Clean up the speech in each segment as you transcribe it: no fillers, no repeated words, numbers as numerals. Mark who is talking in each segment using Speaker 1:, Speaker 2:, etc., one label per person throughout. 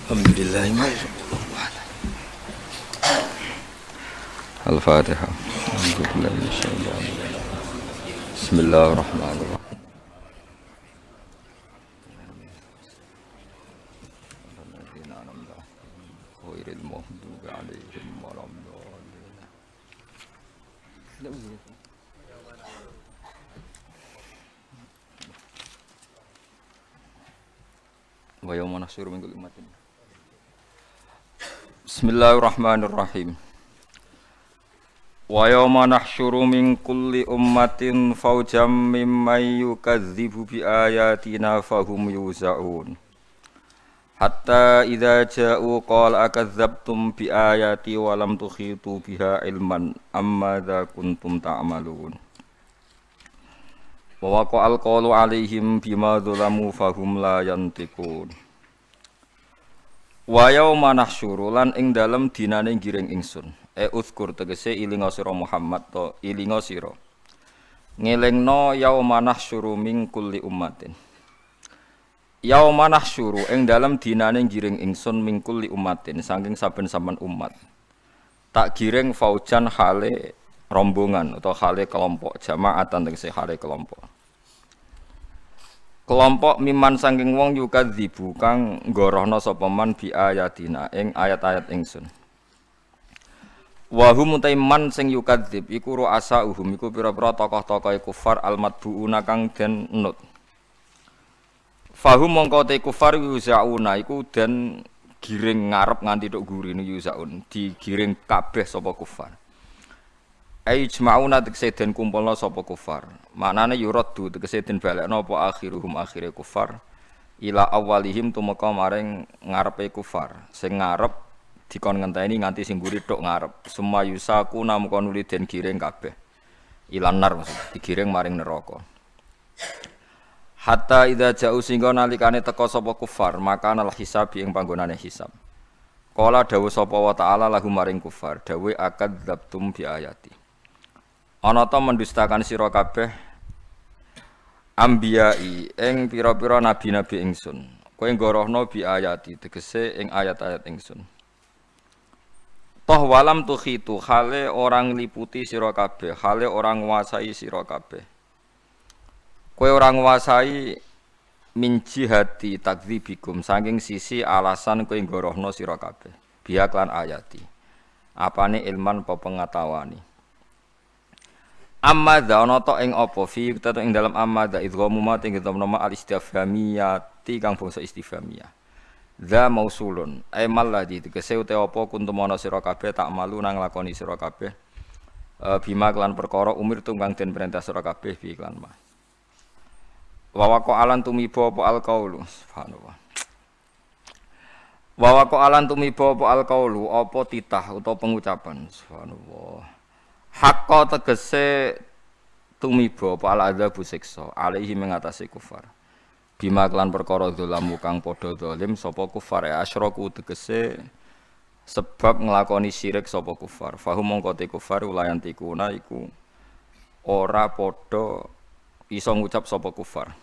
Speaker 1: Alhamdulillah. Al-Fatihah. Bismillahirrahmanirrahim. Ghairil maghdubi 'alaihim waladdallin. Wa yauma nahsyuru min kulli ummatin. Bismillahirrahmanirrahim. Wa yawma nahsyuru min kulli ummatin fawjam mimman yukadzibu bi ayatina fahum yuza'un. Hatta idza ja'u qala akadzabtum bi ayati wa lam tuhitu biha ilman ammadza kuntum ta'malun. Wa waqa'al qawlu 'alaihim bima dzalamu fahum la yantiqun. Wa yauma nahsyuru lan ing dalem dinane giring ingsun. Uzkur tegese ilinga sira Muhammad to ilinga sira. Ngelingno yauma nahsyuru min kulli ummatin. Yauma nahsyuru ing dalem dinane giring ingsun min kulli ummatin saking saben-saben umat. Tak giring faujan hale rombongan atau hale kelompok jamaatan tegese hale kelompok. Kelompok miman saking wong yukadzibu kang ngorohna sapa man bi ayatina ing ayat-ayat ingsun. Wa hum taiman sing yukadzib iku ru'asa uhum iku pira-pira tokoh-tokoh kufar almadbuuna kang den nut. Fahum mongko te kufar yuzauna iku den giring ngarep nganti tok gurine yuzaun digiring kabeh sapa kufar. Ijma'una tegese den kumpulna sapa kufar. Maknane yuraddu tegese den balekna apa akhiruhum akhire kufar ila awalihim tumeka maring ngarepe kufar. Sing ngarep dikon ngenteni nganti sing mburi tok ngarep. Sumayusaku namung nuli den giring kabeh. Ilanar maksud digiring maring neraka. Hatta idza ja'u singgo nalikane teka sapa kufar, maka nal hisab ing panggonane hisab. Qala dawuh sapa wa ta'ala lahum maring kufar, dawuh akadzabtum bi ayati. Ana ta mendustakan sira kabeh ambiyai ing pira-pira nabi-nabi ingsun. Kowe ngorohno bi ayati tegese ing ayat-ayat ingsun. Toh walam tukhitu hale orang liputi sira kabeh, hale orang nguasai sira kabeh. Kowe ora nguasai min jihati takdzibikum saking sisi alasan kowe ngorohno sira kabeh. Biak lan ayati. Apane ilman apa pengatawani. Amma dza ana ta ing apa fi ing dalam amma dza idghamu ma ing nama al istifhamiyati kang bangsa istifhamiyah. Dza mausulun ay malladhi tegese uta apa kuntum ana sira kabeh tak malu nang lakoni sira kabeh. Bima kelan perkara umir tunggang den perintah sira kabeh bi iklan mah. Wa waqa alan tumiba apa alqaulu subhanallah. Wa waqa alan tumiba apa alqaulu apa titah utawa pengucapan subhanallah. Hakka tegese tumiba apa al-adzabu siksa alaihi mengatasi kufar. Bima kelan perkara dzalamu kang padha zalim sapa kufar asyraku tegese sebab nglakoni syirik sapa kufar. Fahum mongko te kufar ulayantikuna iku ora padha iso ngucap sapa kufar.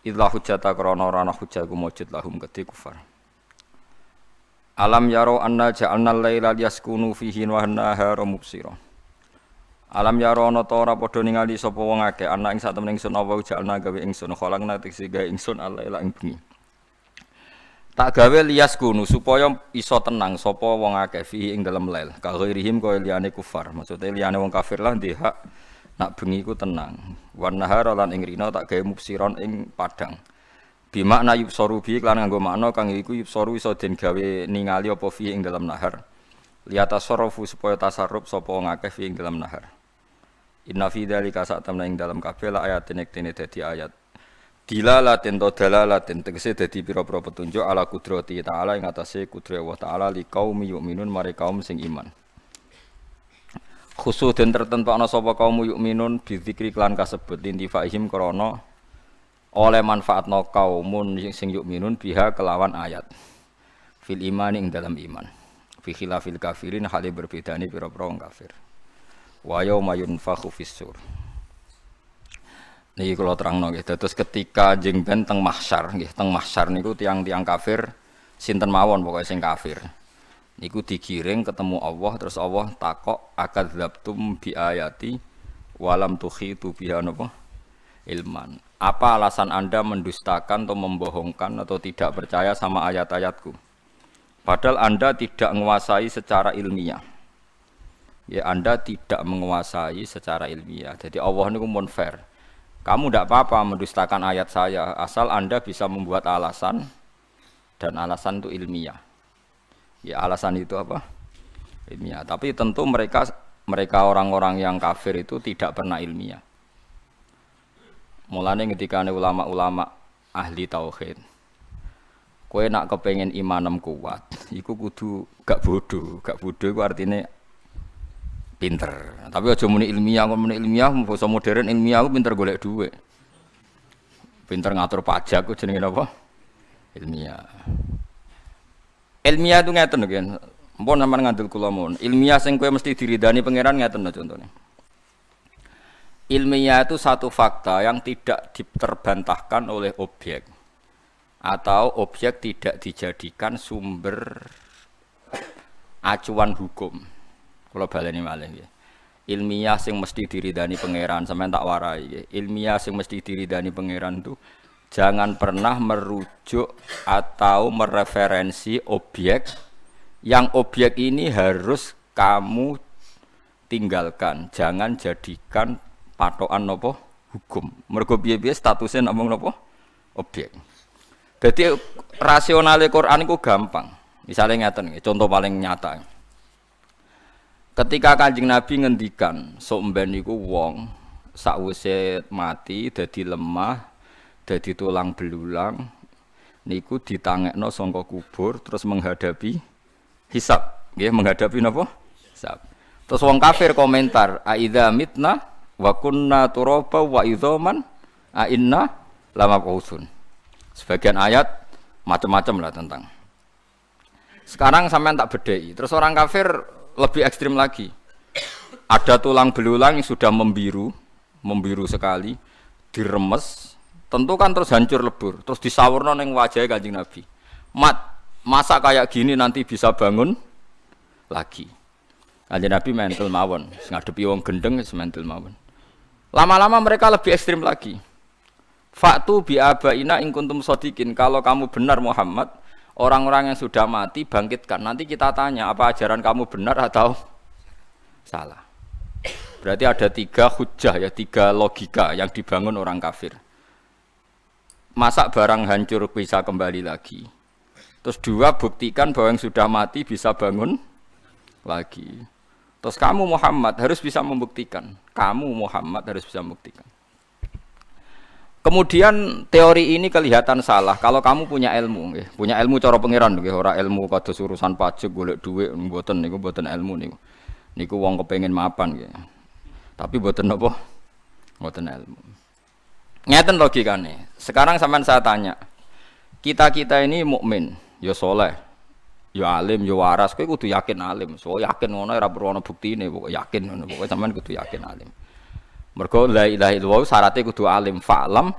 Speaker 1: Idza hujjata krana ora ana hujjah ku mujud lahum kedhe kufar. Alam yaro anna ja'alna al-laila liyaskunu fihi wa an-nahara mubsira. Alam yaro ana ta ora padha ningali sapa wong akeh ana ing satemene ingsun apa ja'alna gawe ingsun kholakna tegese gawe ingsun al-laila ing bengi. Tak gawe liyaskunu supaya iso tenang sapa wong akeh fihi ing dalem lail. Ka ghairihim kaya liyane kufar. Maksude liyane wong kafir lah ndek hak nak bengi ku tenang. Wan nahara lan ing rina tak gawe mubsiron ing padang. Bi makna yubsaru bi lan nganggo makna kang iku yubsaru iso den gawe ningali apa fi ing dalam nahar. Liyata sarafu supaya tasarruf sapa ngakeh fi ing dalam nahar. Inna fi dzalika sa'tamna ing dalam kabeh la ayatin iktene dadi ayat. Dilalatin to dalalatin tegese dadi pira-pira petunjuk ala kudrati ta'ala ing atase kudrat Allah ta'ala li qaumi yu'minun mare kaum sing iman. Khusus den tertentu ana sapa kaum mukminun bizikri kelan kasebut lintifaihim krana oleh manfaatna kaumun sing mukminun biha kelawan ayat fil iman ing dalam iman fi khilafil kafirin hale berbedane pira-pira wong kafir wa yauma yunfakhu fis-sur. Niki kula terangno nggih dados ketika jeneng ben teng mahsyar nggih teng mahsyar niku tiang-tiang kafir sinten mawon pokoke sing kafir. Niku digiring ketemu Allah terus Allah takok akadzabtum bi ayati walam tukhitu biha napa ilman. Apa alasan Anda mendustakan atau membohongkan atau tidak percaya sama ayat-ayatku? Padahal Anda tidak menguasai secara ilmiah. Ya Anda tidak menguasai secara ilmiah. Jadi Allah niku mun fair. Kamu tidak apa-apa mendustakan ayat saya asal Anda bisa membuat alasan dan alasan itu ilmiah. Ya alasan itu apa? Ilmiah. Tapi tentu mereka orang-orang yang kafir itu tidak pernah ilmiah. Mulane ketika ulama-ulama ahli tauhid, kowe nak kepengen imanem kuat, iku kudu gak bodoh iku artinya pinter. Tapi aja muni ilmiah, basa modern ilmiah aku pinter golek dhuwit. Pinter ngatur pajak ku jenenge apa? Ilmiah. Ilmiah itu ngeten lho kan. Mpun sampean ngandel kula mon. Ilmiah sing kowe mesti diridani pangeran ngeten lho contone. Ilmiah itu satu fakta yang tidak diterbantahkan oleh objek atau objek tidak dijadikan sumber acuan hukum. Kula baleni malih nggih. Ilmiah sing mesti diridani pangeran sampean tak warai nggih. Ilmiah sing mesti diridani pangeran itu jangan pernah merujuk atau mereferensi objek yang objek ini harus kamu tinggalkan. Jangan jadikan patokan nopo hukum. Mergo piye-piye statusnya namung nopo objek. Jadi rasionale Quran itu gampang. Misalnya ngeten, contoh paling nyata. Ketika Kanjeng Nabi ngendikan sok mben niku wong sakwise mati dadi lemah, dadi tulang belulang, niku ditangekno saka kubur terus menghadapi hisab. Nggih, menghadapi napa? Hisab. Terus wong kafir komentar, "Aidza mitna wa kunna turaba wa idzaman a inna lamab'utsun." Sebagian ayat macam-macam lah tentang. Sekarang sampean tak bedheki. Terus orang kafir lebih ekstrim lagi. Ada tulang belulang yang sudah membiru sekali, diremes, tentu kan terus hancur lebur, terus disawurno ning wajahe Kanjeng Nabi. Masa kayak gini nanti bisa bangun lagi. Kanjeng Nabi mental mawon, ngadepi wong gendeng wis mental mawon. Lama-lama mereka lebih ekstrim lagi. Faktu bi abaina in kuntum shadiqin, kalau kamu benar Muhammad, orang-orang yang sudah mati bangkitkan. Nanti kita tanya apa ajaran kamu benar atau salah. Berarti ada 3 hujjah ya, 3 logika yang dibangun orang kafir. Masa barang hancur bisa kembali lagi. Terus 2 buktikan bahwa yang sudah mati bisa bangun lagi. Terus kamu Muhammad harus bisa membuktikan. Kemudian teori ini kelihatan salah kalau kamu punya ilmu, nggih. Punya ilmu cara pangeran nggih, ora ilmu kados urusan pajak golek dhuwit mboten niku mboten ilmu niku. Niku wong kepengin mapan nggih. Tapi mboten napa? Mboten ilmu. Ngeten logikane. Sekarang sampean saya tanya. Kita ini mukmin, ya saleh, ya alim, ya waras, kowe kudu yakin alim. So yakin ngono ora perlu ana buktine, pokoke yakin ngono. Pokoke sampean kudu yakin alim. Mergo la ilaha illallah syaratnya kudu alim fa'lam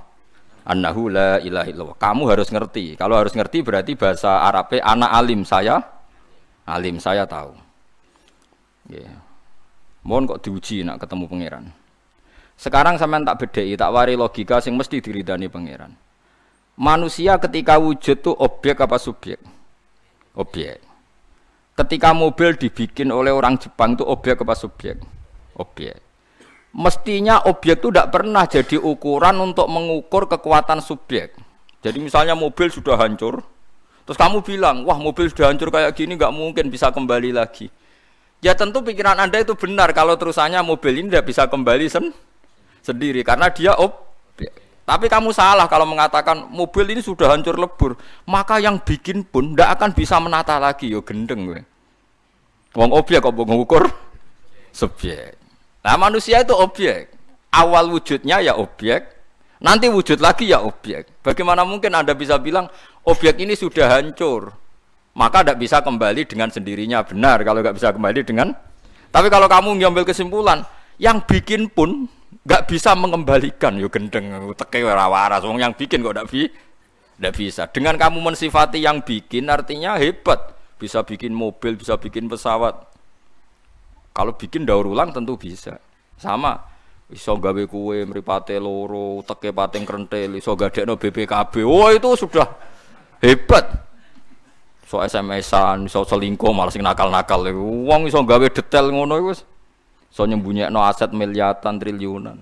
Speaker 1: annahu la ilaha illallah. Kamu harus ngerti. Kalau harus ngerti berarti bahasa Arabnya ana alim, saya tahu. Yeah. Mohon kok diuji nak ketemu pangeran. Sekarang sampean tak bedheki, tak wari logika sing mesti diridani pangeran. Manusia ketika wujud tuh objek apa subjek? Objek. Ketika mobil dibikin oleh orang Jepang itu objek apa subjek? Objek. Mestinya objek itu tidak pernah jadi ukuran untuk mengukur kekuatan subjek. Jadi misalnya mobil sudah hancur, terus kamu bilang, wah mobil sudah hancur kayak gini nggak mungkin bisa kembali lagi. Ya tentu pikiran Anda itu benar kalau terusannya mobil ini tidak bisa kembali sendiri karena dia objek. Tapi kamu salah kalau mengatakan mobil ini sudah hancur lebur, maka yang bikin pun tidak akan bisa menata lagi. Yo gendeng gue. Wong objek kok mengukur subjek. Nah manusia itu objek, awal wujudnya ya objek, nanti wujud lagi ya objek. Bagaimana mungkin Anda bisa bilang objek ini sudah hancur, maka tidak bisa kembali dengan sendirinya. Benar kalau nggak bisa kembali dengan. Tapi kalau kamu ngambil kesimpulan, yang bikin pun nggak bisa mengembalikan, yo gendeng, teke ora waras. Wong yang bikin kok ndak Tidak bisa. Dengan kamu mensifati yang bikin artinya hebat. Bisa bikin mobil, bisa bikin pesawat. Kalau bikin daur ulang tentu bisa. Sama. Iso gawe kue mripate loro, teke pating krentel, iso gadekno BPKB. Oh itu sudah hebat. So SMS-an, iso selingkuh malah sing nakal-nakal. Wong iso gawe detail ngono iku wis. Iso nyembunyiakno aset miliaran triliunan.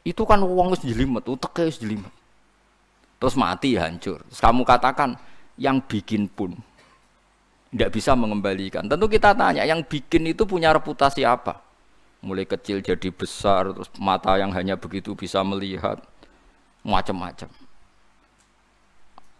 Speaker 1: Itu kan wong wis jelimet, uteke wis jelimet. Terus mati hancur. Terus kamu katakan yang bikin pun tidak bisa mengembalikan. Tentu kita tanya, yang bikin itu punya reputasi apa? Mulai kecil jadi besar, terus mata yang hanya begitu bisa melihat, macam-macam.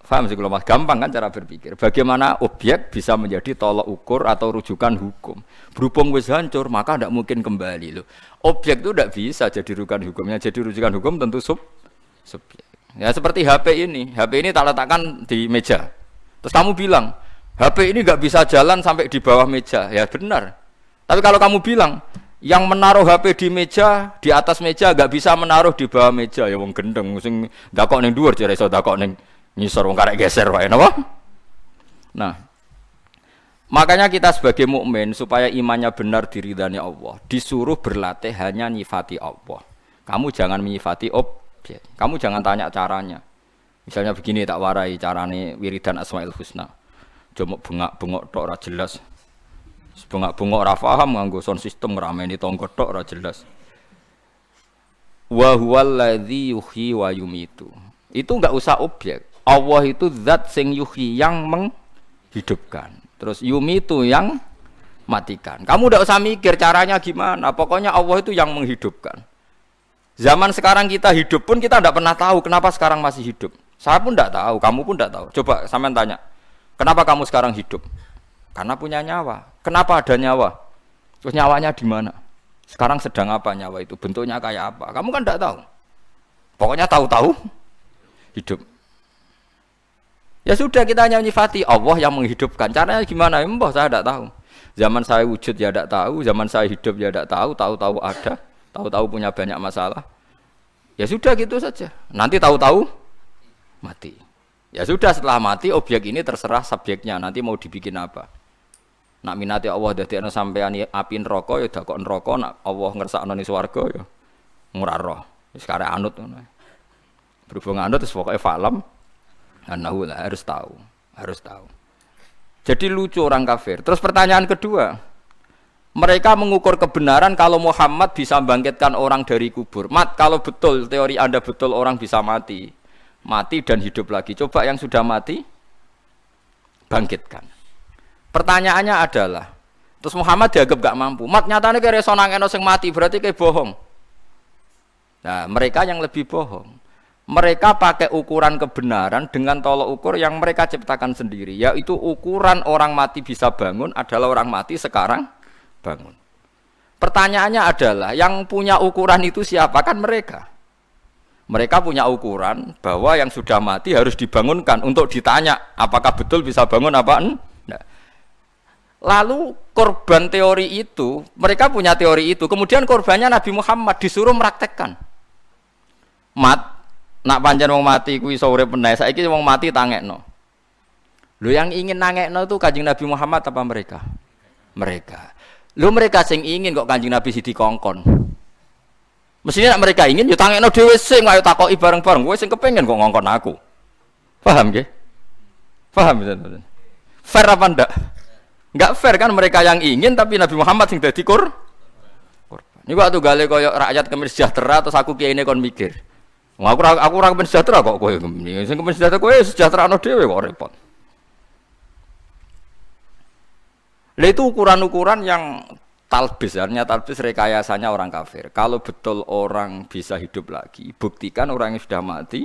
Speaker 1: Paham sih kalau mas? Gampang kan cara berpikir. Bagaimana objek bisa menjadi tolok ukur atau rujukan hukum? Berhubung wis hancur, maka tidak mungkin kembali loh. Objek itu tidak bisa jadi rujukan hukumnya. Jadi rujukan hukum tentu subjek. Ya seperti HP ini. HP ini tak letakkan di meja. Terus kamu bilang, HP ini nggak bisa jalan sampai di bawah meja. Ya benar. Tapi kalau kamu bilang, yang menaruh HP di meja, di atas meja nggak bisa menaruh di bawah meja, ya wong gendeng, sing dakok ning dhuwur jare iso dakok ning ngisor wong karek geser wae napa? Nah, makanya kita sebagai mukmin supaya imannya benar diridani Allah, disuruh berlatih hanya nyifati Allah. Kamu jangan menyifati objek. Kamu jangan tanya caranya. Misalnya begini tak warai carane wiridan Asmaul Husna. Cuma bengak-bengok tok ora jelas. Bengak-bengok ora paham nganggo sound system ngrameni tangga tok ora jelas. Wa huwallazi yuhyi wa yumitu. Itu enggak usah objek. Allah itu zat sing yuhyi yang menghidupkan. Terus yumitu yang matikan. Kamu enggak usah mikir caranya gimana. Pokoknya Allah itu yang menghidupkan. Zaman sekarang kita hidup pun kita enggak pernah tahu kenapa sekarang masih hidup. Saya pun enggak tahu, kamu pun enggak tahu. Coba sampean tanya. Kenapa kamu sekarang hidup? Karena punya nyawa. Kenapa ada nyawa? Terus nyawanya di mana? Sekarang sedang apa nyawa itu? Bentuknya kayak apa? Kamu kan tidak tahu. Pokoknya tahu-tahu hidup. Ya sudah kita hanya menyifati Allah yang menghidupkan. Caranya gimana? Mbah saya tidak tahu. Zaman saya wujud ya tidak tahu. Zaman saya hidup ya tidak tahu. Tahu-tahu ada. Tahu-tahu punya banyak masalah. Ya sudah gitu saja. Nanti tahu-tahu mati. Ya sudah setelah mati objek ini terserah subjeknya. Nanti mau dibikin apa? Nak minati Allah dadekno sampean api neraka ya dakok neraka, nak Allah ngersakno ning swarga ya ora roh. Wis karek anut ngono. Berhubung anut wis pokoke falam anahu harus tahu, harus tahu. Jadi lucu orang kafir. Terus pertanyaan kedua, mereka mengukur kebenaran kalau Muhammad bisa bangkitkan orang dari kubur. Mat, kalau betul teori Anda betul orang bisa mati dan hidup lagi. Coba yang sudah mati bangkitkan. Pertanyaannya adalah, terus Muhammad dianggap gak mampu. Mat nyatanya kayak reso nangeno sing mati berarti kayak bohong. Nah, mereka yang lebih bohong. Mereka pakai ukuran kebenaran dengan tolok ukur yang mereka ciptakan sendiri, yaitu ukuran orang mati bisa bangun adalah orang mati sekarang bangun. Pertanyaannya adalah, yang punya ukuran itu siapa? Kan mereka. Mereka punya ukuran bahwa yang sudah mati harus dibangunkan untuk ditanya apakah betul bisa bangun apa enggak. Lalu korban teori itu, mereka punya teori itu, kemudian korbannya Nabi Muhammad disuruh meraktekkan. Nak pancen wong mati kuwi iso urip meneh, saiki wong mati tangekno. Lho yang ingin nangekno itu Kanjeng Nabi Muhammad apa mereka? Mereka. Lho mereka sing ingin kok Kanjeng Nabi sing dikongkon. Mestinya mereka ingin yo tangekno dhewe sing ayo takoki bareng-bareng, kowe sing kepengin kok ngongkon aku. Paham nggih? Paham betul. Fair apa ndak? Enggak fair kan mereka yang ingin tapi Nabi Muhammad sing dadi korban. Niku waktu gale koyo rakyat kemis sejahtera terus aku kiyaine kon mikir. Aku ora kemis sejahtera kok kowe. Sing kemis sejahtera kowe sejahterano dhewe kok repot. Lah itu ukuran-ukuran yang talbis, artinya talbis rekayasanya orang kafir. Kalau betul orang bisa hidup lagi, buktikan orang yang sudah mati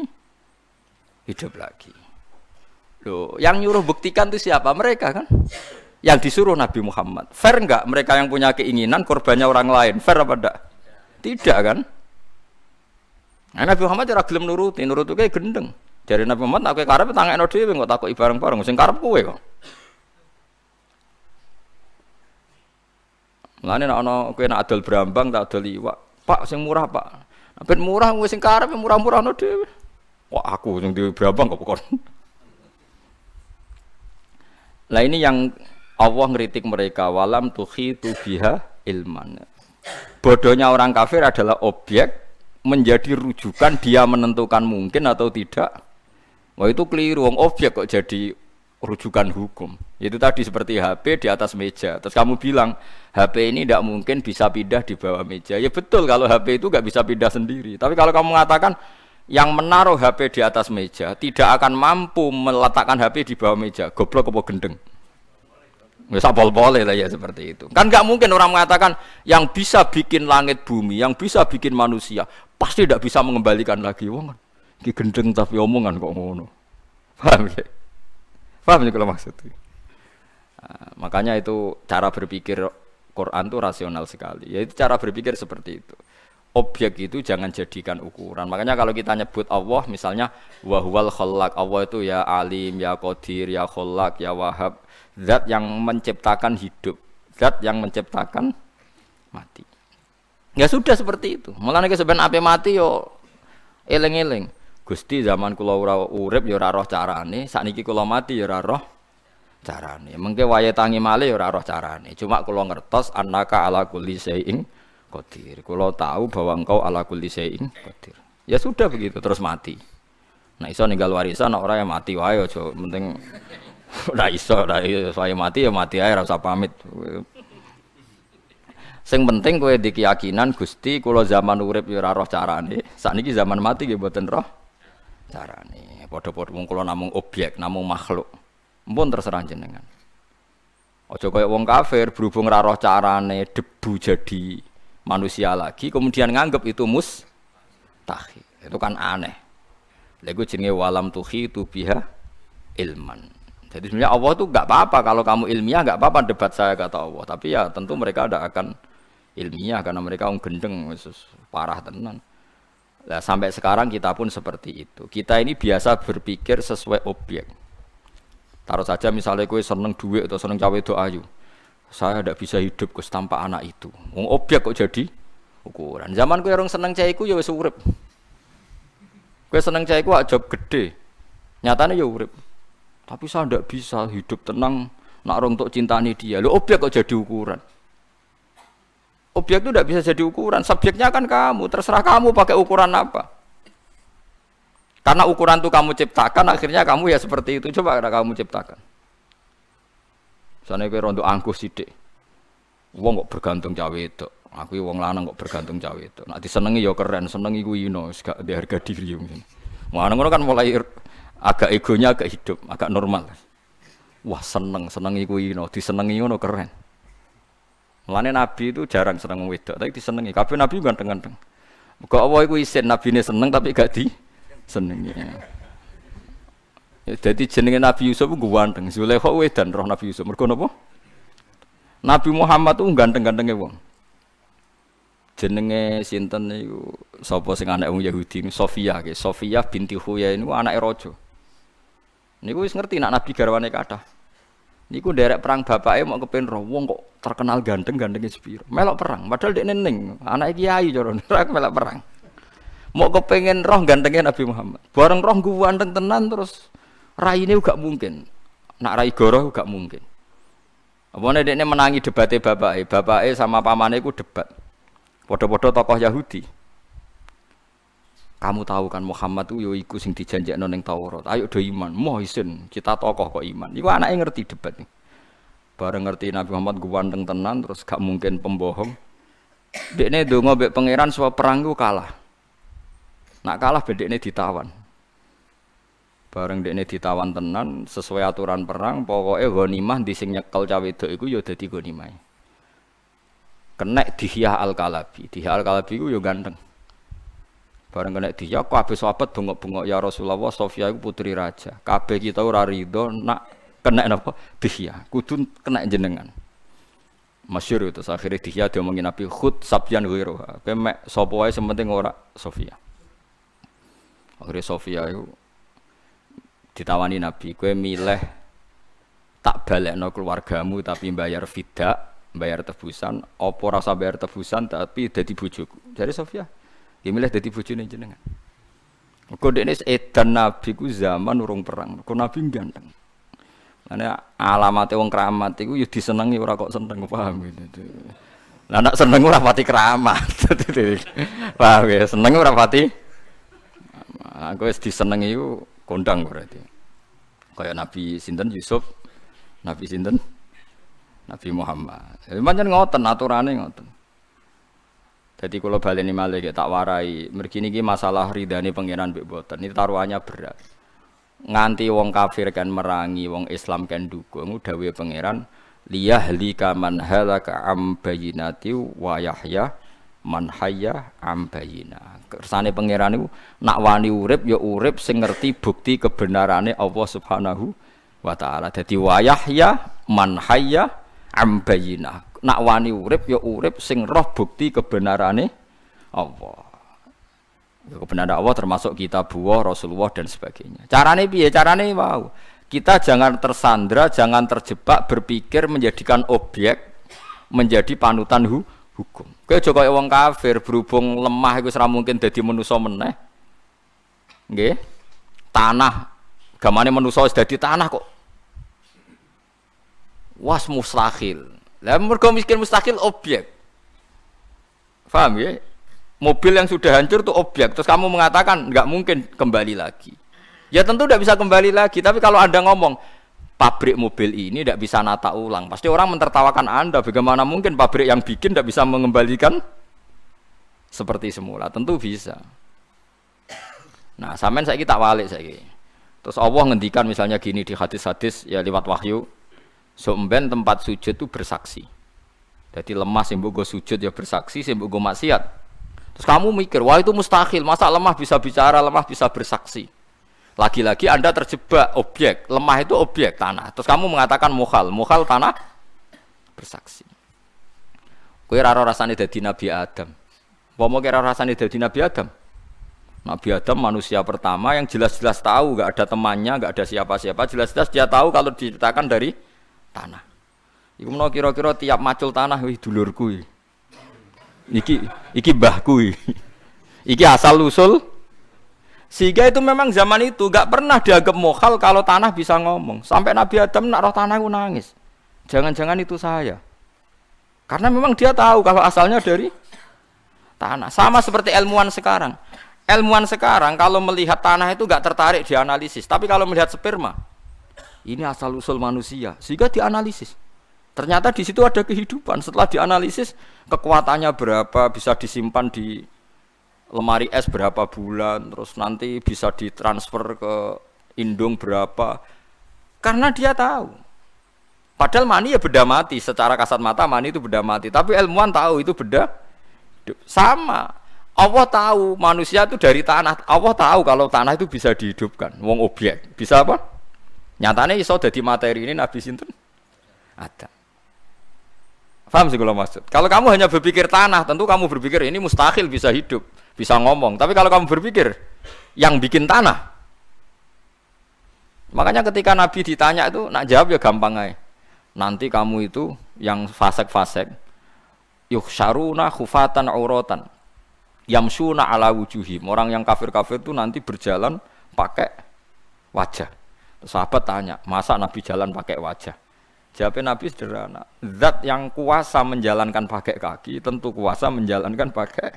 Speaker 1: hidup lagi. Loh, yang nyuruh buktikan itu siapa? Mereka kan? Yang disuruh Nabi Muhammad. Fair enggak mereka yang punya keinginan korbannya orang lain? Fair apa enggak? Tidak kan? Nah, Nabi Muhammad ora gelem nuruti kayak gendeng. Dari Nabi Muhammad aku karep tangekno dhewe kok takoki bareng-bareng sing karep kowe kok. Mulane nek ana kowe nek adol brambang tak adol iwak. Pak sing murah, Pak. Nek murah kowe sing karep murah-murahno dhewe. Kok aku sing duwe brambang kok kon. Lah ini yang Allah ngeritik mereka walam tukhitu biha ilman. Bodohnya orang kafir adalah objek menjadi rujukan dia menentukan mungkin atau tidak. Wah itu keliru, objek kok jadi rujukan hukum. Itu tadi seperti HP di atas meja. Terus kamu bilang HP ini tidak mungkin bisa pindah di bawah meja. Ya betul kalau HP itu nggak bisa pindah sendiri. Tapi kalau kamu mengatakan yang menaruh HP di atas meja tidak akan mampu meletakkan HP di bawah meja, goblok apa gendeng? Bisa boleh lah ya seperti itu. Kan nggak mungkin orang mengatakan yang bisa bikin langit bumi, yang bisa bikin manusia, pasti tidak bisa mengembalikan lagi. Wong kan, gendeng tapi omongan kok ngono. Paham ya? Paham ya kalau maksudnya? Nah, makanya itu cara berpikir Quran itu rasional sekali. Yaitu cara berpikir seperti itu. Objek itu jangan jadikan ukuran. Makanya kalau kita nyebut Allah misalnya wahwal khallaq, Allah itu ya alim, ya qadir, ya khallaq, ya wahab, zat yang menciptakan hidup, zat yang menciptakan mati. Ya sudah seperti itu. Mulane sebenarnya ape mati yo eling-eling. Gusti zaman kula ora urip ya ora roh carane, sakniki kula mati ya ora roh carane. Mengke wayahe tangi malih ya ora roh carane. Cuma kula ngertos annaka ala kulli syai'in qadir. Kula tahu bahwa engkau ala kulli syai'in qadir. Ya sudah begitu terus mati. Nah iso ninggal warisan ora ya mati wae aja penting ora iso saya mati ya mati ae ora usah pamit. Sing penting kowe di keyakinan Gusti kula zaman urip ya ora roh carane. Sakniki zaman mati nggih mboten roh carane. Padha-padha wong kula namung objek, namung makhluk. Mpun terserah jenengan. Aja kaya wong kafir berhubung ora roh carane debu jadi manusia lagi kemudian nganggep itu mustahil. Itu kan aneh. Lha iku jenenge walam tukhitu biha ilman. Jadi sebenarnya Allah itu enggak apa-apa kalau kamu ilmiah enggak apa-apa debat saya kata Allah. Tapi ya tentu mereka tidak akan ilmiah karena mereka gendeng parah tenan. Nah, sampai sekarang kita pun seperti itu. Kita ini biasa berpikir sesuai objek. Taruh saja misalnya kowe seneng duit atau seneng cawe itu ayu. Saya tidak bisa hidup tanpa anak itu. Wong objek kok jadi ukuran. Zaman kowe orang seneng cah iku ya wis urip. Kowe seneng cah iku aja gede. Nyatane ya urip. Tapi saya tidak bisa hidup tenang nak orang untuk cintani dia. Lho objek kok jadi ukuran. Objek itu tidak bisa jadi ukuran. Subjeknya kan kamu. Terserah kamu pakai ukuran apa. Karena ukuran itu kamu ciptakan, akhirnya kamu ya seperti itu. Coba kamu ciptakan. Misalnya kowe rondo angkuh sithik. Wong kok bergantung cawe itu. Aku wong lanang kok bergantung cawe itu. Nek disenengi ya keren, senengi ku ino, wis gak ada harga diri mungkin. Wah, ngono kan mulai agak egonya agak hidup, agak normal. Wah, senengi ku ino, disenengi ngono keren. Mulane Nabi itu jarang seneng wedok, tapi disenengi. Kabeh Nabi ganteng-ganteng. Muga Allah iku isin nabine seneng tapi gak disenengi. Ya, jadi jenenge Nabi Yusuf ku ganteng. Zulaikha wedan roh Nabi Yusuf. Mergo napa? Nabi Muhammad ku ganteng-gantenge wong. Jenenge sinten niku sapa sing anak wong Yahudi Sofia nggih. Sofia binti Huyai niku anake raja. Niku wis ngerti nek Nabi garwane kathah. Niku nderek perang bapake mau kepen roh wong kok terkenal ganteng-gantenge sepiro. Melok perang padahal dekne ning anake kiai cara melok perang. Mau kepengen roh gantengnya Nabi Muhammad. Bareng roh ganteng tenan terus raine gak mungkin. Nak rai goroh gak mungkin. Apane dekne menangi debate bapake. Bapake sama pamane iku debat. Padha-padha tokoh Yahudi. Kamu tahu kan Muhammad itu yo iku sing dijanjekno ning Taurat. Ayo do iman. Moh isin, kita tokoh kok iman. Iku anake ngerti debat nih. Bareng ngerti Nabi Muhammad ganteng tenan terus gak mungkin pembohong. Dekne ndonga mbek pangeran supaya perang iku kalah. Nak kalah bedekne ditawan. Bareng dekne ditawan tenan sesuai aturan perang, pokoke ghanimah di sing nyekel cawe wedok iku ya dadi ghanimah. Kenek Dihya Al-Kalabi. Dihya Al-Kalabi iku ya ganteng. Bareng kenek Dihya kabeh sahabat bengok-bengok ya Rasulullah, Sofia iku putri raja. Kabeh kita ora rido nak kenek napa? Dihya. Kudu kenek jenengan. Masyhur itu akhire Dihya diomongin Nabi khud sabyan ghairuha. Kemek sapa wae sementing ora Sofia. Akhirnya Sofia itu ditawani Nabi, kowe milih tak balekno keluargamu tapi bayar fidak, bayar tebusan, apa rasa bayar tebusan tapi dadi bojoku. Jadi Sofia, dia milih dadi bojone jenengan. Kodene edan nabi ku zaman urung perang. Kok nabi ganteng. Ana alamate wong keramat iku ya disenengi ora kok seneng, paham gitu. Lah nek seneng ora pati keramat. Paham ya, seneng ora pati. Aku wis disenengi iku kondang berarti. Kaya Nabi sinten Yusuf, Nabi sinten Nabi Muhammad. Pancen ngoten aturane ngoten. Dadi kula baleni malih tak warai, mergi niki masalah ridane pangeran mbek boten. Ini taruhannya berat. Nganti wong kafir kan merangi, wong Islam kan dukung, dawuhe pangeran liyahlika man halaka am bayyinati wa yahya man hayya am bayyina. Kersane pangeran niku nak wani urip ya urip sing ngerti bukti kebenarane Allah Subhanahu wa taala. Dadi wa yahya man hayya am bayyina. Nak wani urip ya urip sing roh bukti kebenarane Allah. Ya kebenaran Allah termasuk kitabullah, Rasulullah dan sebagainya. Carane piye? Carane wow. Kita jangan tersandra, jangan terjebak berpikir menjadikan objek menjadi panutan hukum. Kowe aja kaya wong kafir berhubung lemah iku ora mungkin dadi manusa meneh. Nggih. Tanah gamane manusa wis dadi tanah kok. Was mustahil. Lah mergo miskin mustahil objek. Paham ya? Mobil yang sudah hancur itu objek. Terus kamu mengatakan enggak mungkin kembali lagi. Ya tentu tidak bisa kembali lagi. Tapi kalau Anda ngomong pabrik mobil ini tidak bisa nata ulang, pasti orang mentertawakan Anda. Bagaimana mungkin pabrik yang bikin tidak bisa mengembalikan seperti semula? Tentu bisa. Nah, sampean saiki tak walik saiki. Terus Allah ngendikan misalnya gini di hadis-hadis ya lewat wahyu, somben tempat sujud itu bersaksi. Jadi lemah sing mbok sujud ya bersaksi, sing mbok maksiat. Terus kamu mikir, wah itu mustahil, masa lemah bisa bicara, lemah bisa bersaksi. Lagi-lagi Anda terjebak objek, lemah itu objek tanah. Terus kamu mengatakan mukhal tanah bersaksi. Kowe ora rasane dadi Nabi Adam. Apa kira rasane dadi Nabi Adam? Nabi Adam manusia pertama yang jelas-jelas tahu, enggak ada temannya, enggak ada siapa-siapa, jelas-jelas dia tahu kalau diciptakan dari tanah. Iku menawa kira-kira tiap macul tanah wih dulurku. Iki mbahku. Iki asal usul. Sehingga itu memang zaman itu gak pernah dianggap mukhal kalau tanah bisa ngomong. Sampai Nabi Adam nak roh tanah itu nangis. Jangan-jangan itu saya. Karena memang dia tahu kalau asalnya dari tanah. Sama seperti ilmuwan sekarang. Ilmuwan sekarang kalau melihat tanah itu gak tertarik dianalisis. Tapi kalau melihat sperma, ini asal usul manusia. Sehingga dianalisis. Ternyata di situ ada kehidupan. Setelah dianalisis kekuatannya berapa, bisa disimpan di lemari es berapa bulan, terus nanti bisa ditransfer ke indung berapa. Karena dia tahu. Padahal mani ya benda mati. Secara kasat mata mani itu benda mati. Tapi ilmuwan tahu itu benda sama. Allah tahu manusia itu dari tanah. Allah tahu kalau tanah itu bisa dihidupkan. Wong objek. Bisa apa? Nyatanya iso dadi materi ini Nabi sinten? Ada. Paham sih kalau maksud? Kalau kamu hanya berpikir tanah, tentu kamu berpikir ini mustahil bisa hidup, bisa ngomong. Tapi kalau kamu berpikir yang bikin tanah, makanya ketika Nabi ditanya itu, nak jawab ya gampang aja. Nanti kamu itu yang fasek-fasek, yuhsyaruna khufatan auratan, yamsuna ala wujuhim. Orang yang kafir-kafir itu nanti berjalan pakai wajah. Sahabat tanya, masa Nabi jalan pakai wajah? Jawabnya Nabi sederhana, zat yang kuasa menjalankan pakai kaki tentu kuasa menjalankan pakai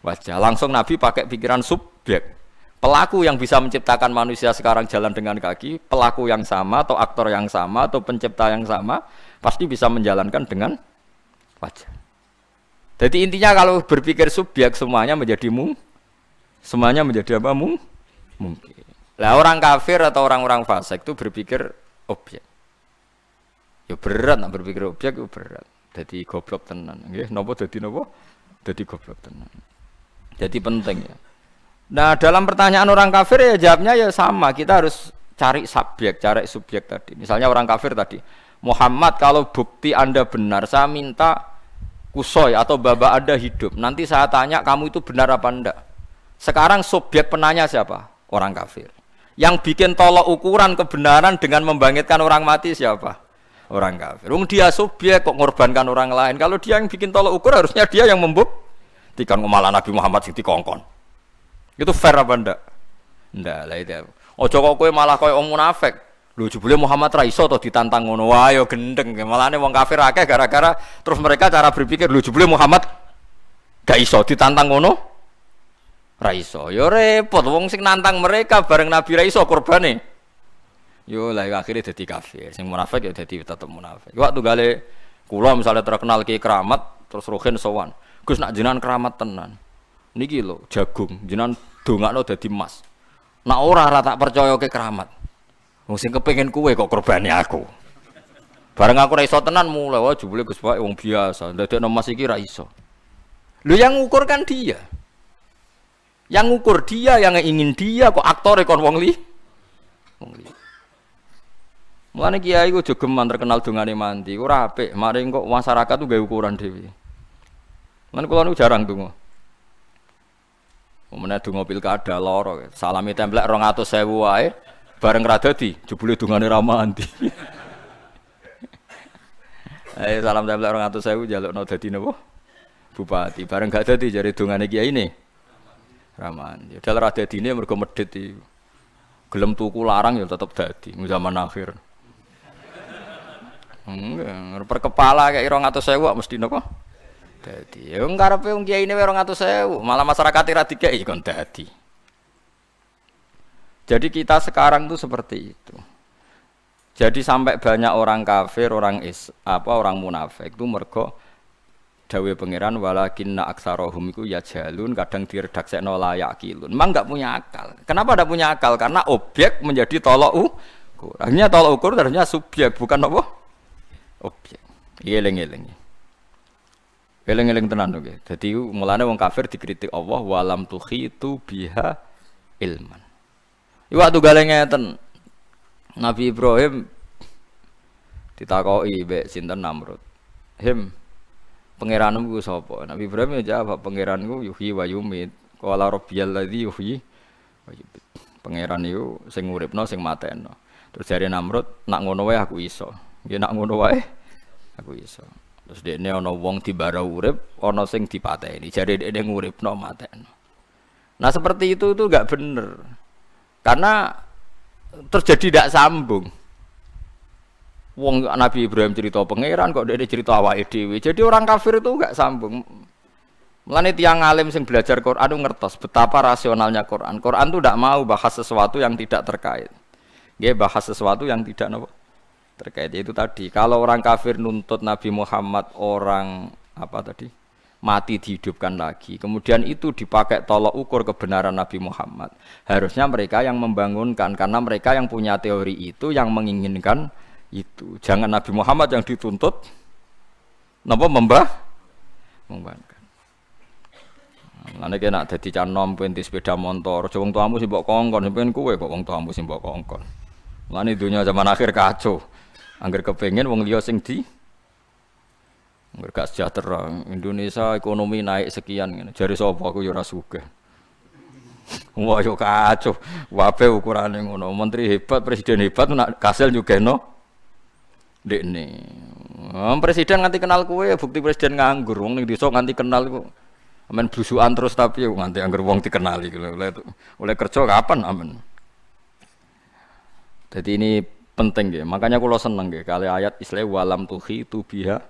Speaker 1: wajah. Langsung Nabi pakai pikiran subjek. Pelaku yang bisa menciptakan manusia sekarang jalan dengan kaki, pelaku yang sama atau aktor yang sama atau pencipta yang sama pasti bisa menjalankan dengan wajah. Jadi intinya kalau berpikir subjek semuanya menjadi semuanya menjadi apa? Mungkin. Lah orang kafir atau orang-orang fasik itu berpikir objek. Ya berat nak berpikir objek itu berat. Jadi goblok tenan. Nggih, napa dadi napa? Dadi goblok tenan. Jadi penting ya. Nah, dalam pertanyaan orang kafir ya jawabnya ya sama. Kita harus cari subjek, cari subjek tadi. Misalnya orang kafir tadi, Muhammad kalau bukti Anda benar, saya minta kusoy atau baba Anda hidup. Nanti saya tanya kamu itu benar apa enggak. Sekarang subjek penanya siapa? Orang kafir. Yang bikin tolok ukuran kebenaran dengan membangkitkan orang mati siapa? Orang kafir. Dia subjek kok ngorbankan orang lain. Kalau dia yang bikin tolok ukur harusnya dia yang membuktikan. Malah Nabi Muhammad sing dikongkon. Itu fair apa enggak? Ndak lah itu. Ojo kok kowe malah koyo wong munafik. Lho jebule Muhammad ra iso to ditantang ngono. Wah ya gendeng. Malane wong kafir akeh gara-gara terus mereka cara berpikir lho jebule Muhammad gak iso ditantang ngono. Ra iso. Ya repot wong sing nantang mereka bareng Nabi ra iso korbane. Yo lah akhirnya dadi kafir. Sing munafik ya dadi tetep munafik. Waktu gale kula misalnya terkenal ki keramat terus rohen sowan. Gus nak jenengan keramat tenan. Niki lho jagung jenengan dongakno dadi emas. Nak ora tak percaya ke keramat. Wong sing kepengin kuwe kok korbane aku. Bareng aku ra iso tenan mulai wae jebule Gus Pak wong biasa. Ndadekno emas iki ra iso. Lho yang ngukur kan dia. Yang ngukur dia, yang ingin dia kok aktore kon wong li. Wong li. Mulane kiai ku jogeman terkenal dongane mandi, ora apik. Mari kok masyarakat tuh gawe ukuran dhewe. Lan kula niku jarang donga. Umene donga pilkada lara, salami templek 200.000 wae, bareng ra dadi jebule dongane ra mandi. Ayo salam templek 200.000 jalukno dadi napa? Bupati, bareng gak dadi jare dongane kiai ne. Ra mandi. Dal ra dadine mergo medhit iki. Gelem tuku larang ya tetep dadi zaman akhir. Per kepala kayak 200.000 mesti napa? Dadi. Ya ngarepe wong kiai ne 200.000, malah masyarakat ora dikeki kon dadi. Jadi kita sekarang tuh seperti itu. Jadi sampai banyak orang kafir, orang munafik itu mergo dawuh pangeran walakinna aktsarahum iku ya jalun kadang diredaksekno layakilun. Memang enggak punya akal. Kenapa enggak punya akal? Karena objek menjadi tolok ukur. Akhirnya tolok ukur ternyata subjek bukan apa? Objek. Eling-eling. Eling-eling tenan oke. Dadi mulane wong kafir dikritik Allah walam tukhitu biha ilman. Iku waktu gale ngeten. Nabi Ibrahim ditakoki mbek sinten Namrud. Pangeranmu ku sapa? Nabi Ibrahim ya jawab, pangeranku yuhyi wa yumit. Qala rabbiyal ladzi yuhyi wa yumit. Pangeran iku sing nguripno sing mateno. Terus jare Namrud, nak ngono wae aku iso. Nggih nak ngono wae aku iso. Terus dekne ana wong dibara urip, ana sing dipateni. Jare dekne nguripno mateno. Nah seperti itu tuh enggak bener. Karena terjadi tidak sambung. Wong Nabi Ibrahim cerita pangeran kok dia cerita awake dhewe. Jadi orang kafir itu enggak sambung. Mulane tiyang alim sing belajar Quran ngertos betapa rasionalnya Quran. Quran itu tidak mau bahas sesuatu yang tidak terkait. Nggih bahas sesuatu yang tidak terkait. Itu tadi. Kalau orang kafir nuntut Nabi Muhammad orang mati dihidupkan lagi. Kemudian itu dipakai tolok ukur kebenaran Nabi Muhammad. Harusnya membereka yang membangunkan karena mereka yang punya teori itu yang menginginkan itu. Jangan Nabi Muhammad yang dituntut napa membangunkan. Lan nek nek dadi canom penti sepeda motor, aja wong tuamu sing mbok kongkon, sampeyan kowe kok wong tuamu sing mbok kongkon. Lan dunya zaman akhir kacau. Angger kepengin wong liya sing di mereka sejahtera. Indonesia ekonomi naik sekian ngene. Jare sapa aku ya ora sugih. Wah yo kacau. Wae ukurane ngono. Menteri hebat, presiden hebat nak kasil nyugihno ndekne. Presiden nganti kenal kowe bukti presiden nganggur. Wong ning desa nganti kenal iku amen blusukan terus tapi nganti angger wong dikenali oleh kerja kapan amen. Jadi ini penting nggih. Makanya kula seneng nggih kali ayat Islam walam tukhitu biha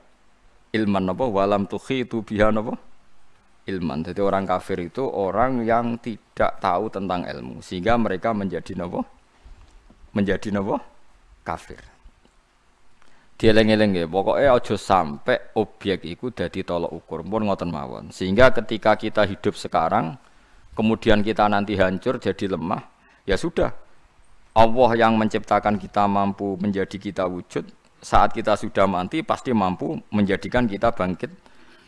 Speaker 1: ilman apa walam tukhitu biha apa ilman. Jadi orang kafir itu orang yang tidak tahu tentang ilmu sehingga mereka menjadi kafir. Dieling-eling nggih, pokoke aja sampai objek iku dadi tolok ukur. Pun ngoten mawon. Sehingga ketika kita hidup sekarang kemudian kita nanti hancur jadi lemah, ya sudah. Allah yang menciptakan kita mampu menjadi kita wujud. Saat kita sudah mati pasti mampu menjadikan kita bangkit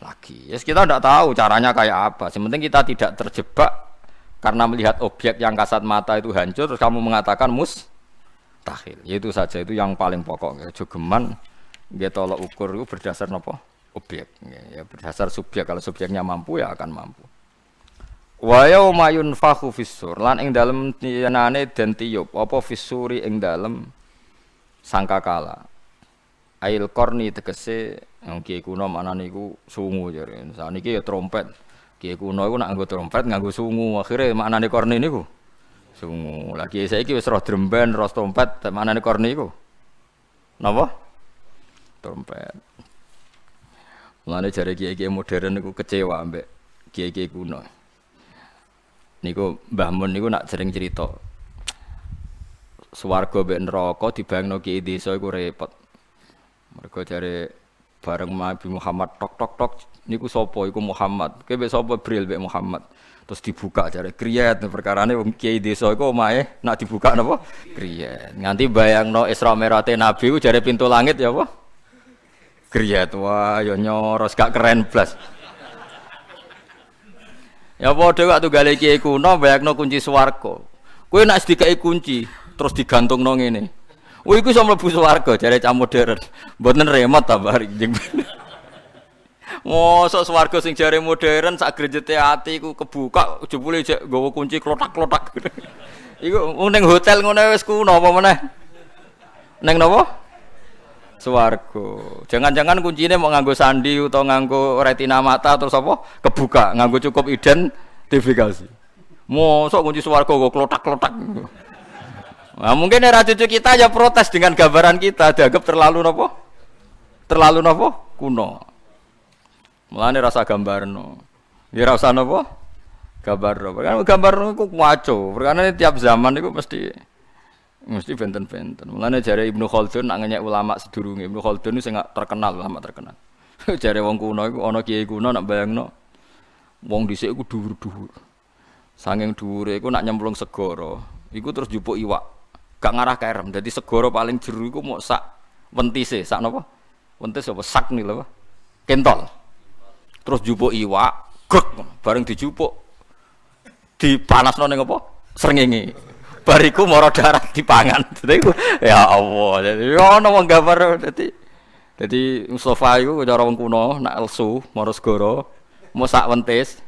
Speaker 1: lagi. Yes, kita tidak tahu caranya kayak apa. Sementing kita tidak terjebak karena melihat objek yang kasat mata itu hancur terus kamu mengatakan mustahil. Itu saja itu yang paling pokok. Jogeman nggih tolok ukur itu berdasar napa? Objek. Ya berdasar subjek. Kalau subjeknya mampu ya akan mampu. Wa yauma yunfakhu fis-sur lan ing dalem tiyanane den tiyup apa fis-suri ing dalem sangkakala. Ail korni tegese kiai kuno manane iku sungu jare. Saniki ya trompet. Kiai kuno iku nak nganggo trompet nganggo sungu. Akhire maknane korni niku Sungu. Lagi saiki wis roh dremben, roh trompet, manane korni iku. Napa? Trompet. Mulane jare kiai-kiai modern niku kecewa ambek kiai-kiai kuno. Niku Mbah Mun niku nak sering cerita. Swarga mbek neraka dibayangno kiai desa iku repot. Mergo jare bareng Nabi Muhammad tok niku sapa iku Muhammad. Kowe mbek sapa Bril mbek Muhammad. Terus dibuka jare kriyet perkarane wong kiai desa iku omahe nak dibuka napa? Kriyet. Nganti bayangno Isra Mi'raj Nabi ku jare pintu langit ya apa? Kriyet. Wah, ya nyoros gak keren blas. Ya padha kok tunggale kiai kuno bayangno kunci swarga. Kowe nek dikai kunci terus digantungno ngene. Oh iku iso mlebu swarga jare cah modern. Mboten remote ta bari njeng. Mosok swarga sing jare modern sak grejete ati iku kebuka jebule jek nggawa kunci klotak-klotak. Iku ning hotel ngono wis kuno apa meneh. Ning napa? Swarga. Jangan-jangan kuncine mau nganggo sandi utawa nganggo retina mata terus apa? Kebuka, nganggo cukup identifikasi. Mosok kunci swarga kok klotak-klotak. Nah, mungkin era cucu kita ya protes dengan gambaran kita dianggap terlalu napa? Terlalu napa? Kuno. Mulane rasa gambarno. Ya rasa napa? Gambarno. Kan gambarno ku maco. Perkara tiap zaman iku mesti benten-benten. Mulane jare Ibnu Khaldun nak ngenyek ulama sedurunge. Ibnu Khaldun sing terkenal, ulama terkenal. Jare wong kuno iku ana kiai kuno nak bayangno wong dhisik iku dhuwur-dhuwur. Saking dhuwure iku nak nyemplung segara, iku terus jupuk iwak. Gak ngarah kerem. Dadi segara paling jero iku mok sak wentise, sak napa? Wentis apa sak nih lho. Kentol. Terus jupuk iwak, grek bareng dijupuk dipanasno ning apa? Srengenge. Bariku moro darat dipangan. Dadi ya Allah. Dadi ono wong gambar dadi Mustofa iku cara wong kuno nak lesu moro segara, mau sak wentis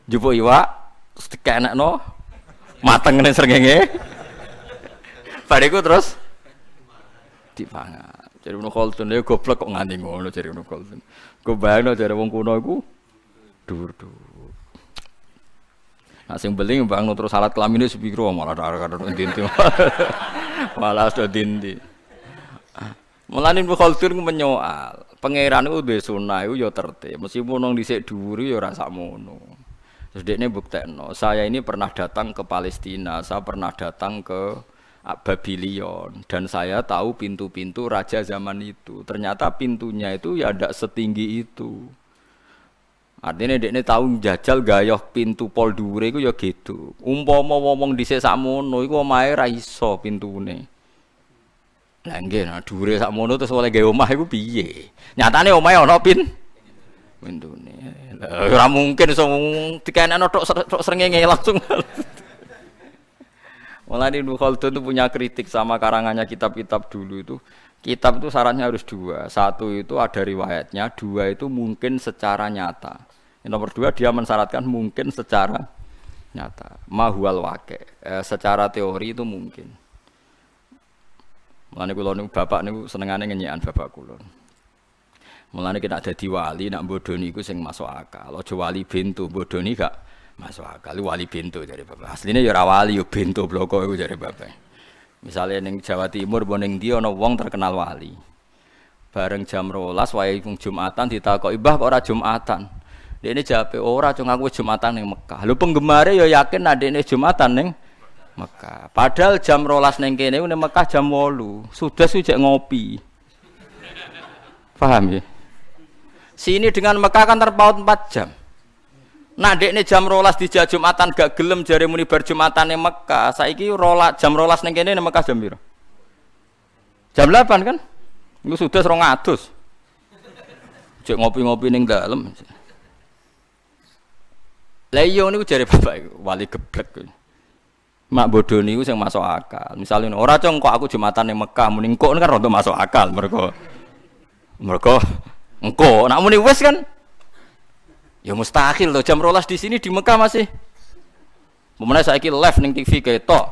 Speaker 1: jupuk iwak terus dikenekno mateng ning srengenge. Bariku terus dipangan. Jadi Ibnu Khaldun ya goblok kok nganti ngono jare Ibnu Khaldun. Ku bayangno jare wong kuno iku dhuwur-dhuwur. Nah, sing beling bang terus salat kelamin itu sepiro malah ada dinti malah sudah dinti. Mulane Ibnu Khaldun menyoal pangeran itu duwe sunah itu ya tertib meskipun nang dhisik dhuwur ya ora sakmono. Terus dekne buktekno, saya ini pernah datang ke Palestina, saya pernah datang ke Babylon dan saya tahu pintu-pintu raja zaman itu. Ternyata pintunya itu ya ndak setinggi itu. Artinya dekne tahu njajal gayoh pintu pol dhuwure iku ya gitu. Umpama wong dhisik sakmono iku omahe ra iso pintune. Lah nggih, nah dhuwure sakmono terus oleh gawe omah iku piye? Nyatane omahe ana pintune. Lah ora mungkin iso dikenekno tok srengenge langsung. Mulane Ibnu Khaldun itu punya kritik sama karangannya kitab-kitab dulu itu. Kitab itu syaratnya harus dua. Satu itu ada riwayatnya, dua itu mungkin secara nyata. Yang nomor dua dia mensyaratkan mungkin secara nyata. Mahual waqi'. Secara teori itu mungkin. Mulane kula niku bapak niku senengane ngenyekan bapak kula. Mulane kena dadi wali nak bodoni iku sing masuk akal. Aja wali bento bodoni gak masuk akal. Wali bento jare bapak. Asline ya ora wali ya bento bloko iku jare bapak. Misalnya ning Jawa Timur mbok ning ndi ana wong terkenal wali. Bareng jam 12 wae Jumatan ditakoki, "Mbah kok ora Jumatan?" Dekne jawabe, "Ora, cung aku Jumatan ning Mekah." Lho penggembare ya yakin nek dekne Jumatan ning Mekah. Padahal jam 12 ning kene ning Mekah jam 8. Sudah sujek ngopi. Paham ya? Sini dengan Mekah kan terpaut 4 jam. Nah dekne jam 12 dijak Jumatan gak gelem jare muni bar Jumatan ning Mekah. Saiki jam 12 ning kene ning Mekah jam piro? Jam 8 kan? Iku sudah 200. Cek ngopi-ngopi ning dalem. Lah iya niku jare bapak iku wali geblek. Mak bodoh niku sing masuk akal. Misale ora cong kok aku Jumatan ning Mekah muni engko kan rada masuk akal mergo engko nek muni wis kan ya mustahil loh jam 12 di sini di Mekah masih. Pemene saiki live ning TV ketok.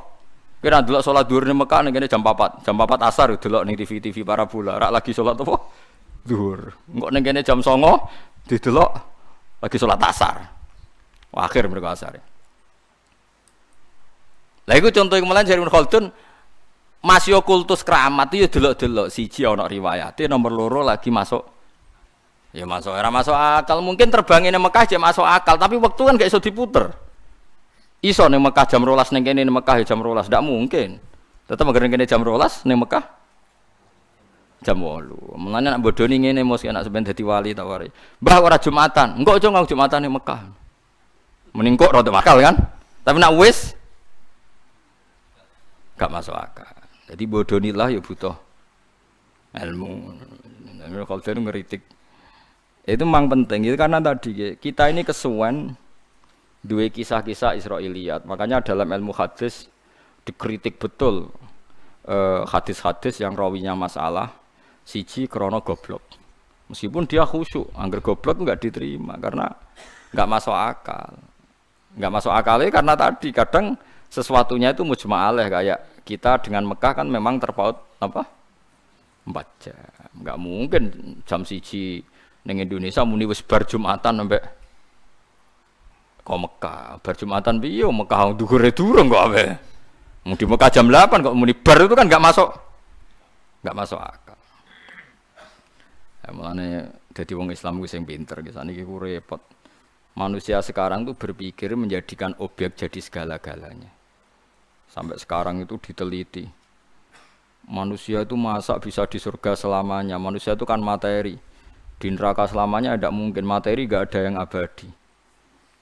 Speaker 1: Kira ndelok salat zuhur ning Mekah ning kene jam 4. Jam 4 asar delok ning TV parabola. Rak lagi salat apa? Zuhur. Engko ning kene jam 09 didelok lagi salat asar. Akhir mereka asar. Lah iku contoh kemulan jare Ibnu Khaldun masih kultus keramat itu ya delok-delok siji ana riwayate nomor loro lagi masuk ya masuk era masuk akal mungkin terbangin ning Mekah jek masuk akal tapi waktu kan gak iso diputer iso ning Mekah jam 12 ning kene ning Mekah jam 12 ndak mungkin tetep ngene kene jam 12 ning Mekah jam 8 mulane nak bodoni ngene mos enak sampean dadi wali ta wari mbah ora Jumatan engko aja ngau Jumatan ning Mekah mending kok rada akal kan tapi nak wis gak masuk akal. Jadi bodonilah ya butuh ilmu. Kalau saya ngeritik, itu memang penting. Itu karena tadi kita ini kesuwen dua kisah-kisah Israiliyat. Makanya dalam ilmu hadis dikritik betul hadis-hadis yang rawinya masalah. Siji krono goblok. Meskipun dia khusyuk, angger goblok nggak diterima karena nggak masuk akal. Nggak masuk akalnya karena tadi kadang sesuatunya itu mujma'aleh kayak kita dengan Mekah kan memang terpaut apa 4 jam nggak mungkin jam 1 ning Indonesia muni wis bar Jumatan sampai kok Mekah bar Jumatan piye Mekah dhuwure durung kok ape mau di Mekah jam 8 kok muni bar itu kan nggak masuk akal ya mulane dadi wong Islam ku sing pinter ki saniki ku repot manusia sekarang tuh berpikir menjadikan objek jadi segala-galanya. Sampai sekarang itu diteliti. Manusia itu masa bisa di surga selamanya. Manusia itu kan materi. Di neraka selamanya tidak mungkin. Materi tidak ada yang abadi.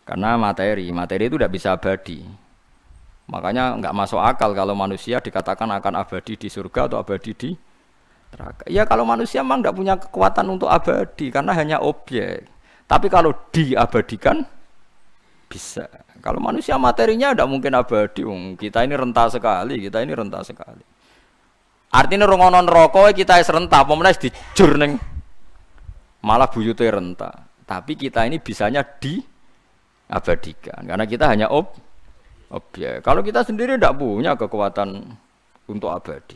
Speaker 1: Karena materi itu tidak bisa abadi. Makanya nggak masuk akal kalau manusia dikatakan akan abadi di surga atau abadi di neraka. Ya kalau manusia memang tidak punya kekuatan untuk abadi. Karena hanya objek. Tapi kalau diabadikan bisa. Kalau manusia materinya tidak mungkin abadi. Kita ini renta sekali. Artinya rongonon rokok kita renta. Pemenang dijur neng malah buyute renta. Tapi kita ini bisanya diabadikan. Karena kita hanya objek. Kalau kita sendiri tidak punya kekuatan untuk abadi.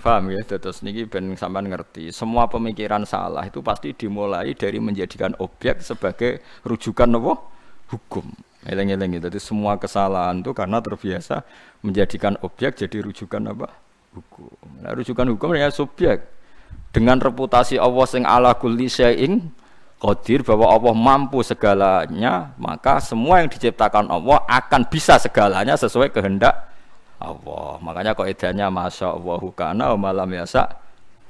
Speaker 1: Paham ya? Terus niki ben sampean ngerti. Semua pemikiran salah itu pasti dimulai dari menjadikan objek sebagai rujukan apa? Hukum. Eleng-eleng itu. Jadi semua kesalahan itu karena terbiasa menjadikan objek jadi rujukan apa? Hukum. Nah, rujukan hukum ya subjek. Dengan reputasi Allah sing ala kulli syai'in qadir bahwa Allah mampu segalanya, maka semua yang diciptakan Allah akan bisa segalanya sesuai kehendak Allah. Makanya kaidahnya masyaallahu kana wa malam yasa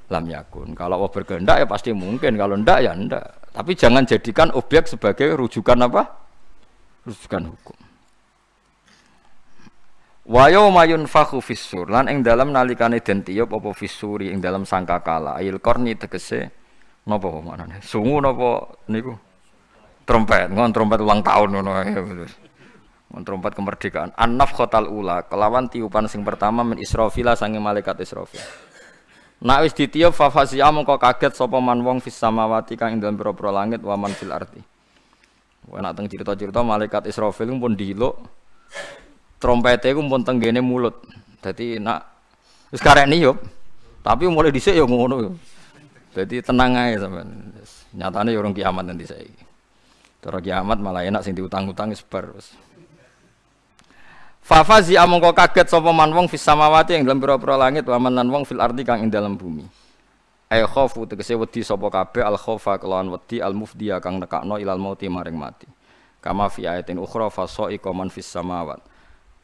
Speaker 1: lam yakun. Kalau Allah berkehendak ya pasti mungkin, kalau ndak ya ndak. Tapi jangan jadikan objek sebagai rujukan apa? Rujukan hukum. Wa yauma yunfakhu fis-sur lan ing dalem nalikane den tiup apa fis-suri ing dalem sangkakala ayil qarni tegese napa manane sungu napa niku trompet ulang tahun ngono ae trompet kemerdekaan an-nafkhatul ula kelawan tiupan sing pertama min Israfil sange malaikat Israfil. Nek wis ditiup fa fasi'a mongko kaget sapa man wong fis samawati kang ing dalem pira-pira langit wa man fil ardi. Nek teng cerita-cerita malaikat Israfil pun diluk trompete ku pun tenggene mulut. Dadi nak wis karek niup tapi mulai dhisik ya ngono. Dadi tenang ae sampean. Nyatane ya urung kiamat nanti saiki. Cara kiamat malah enak sing diutang-utang wis bar wis. Fa fazi amangka kaget sapa man wong fis samawati ing dalem pira-pira langit wa man lan wong fil ardi kang ing dalem bumi. Ai khaufu tegese wedi sapa kabeh al khaufa kelawan wedi al mufdiya kang nekakno ilal mauti maring mati. Kama fi ayatin ukhra fa sa'iqa man fis samawat.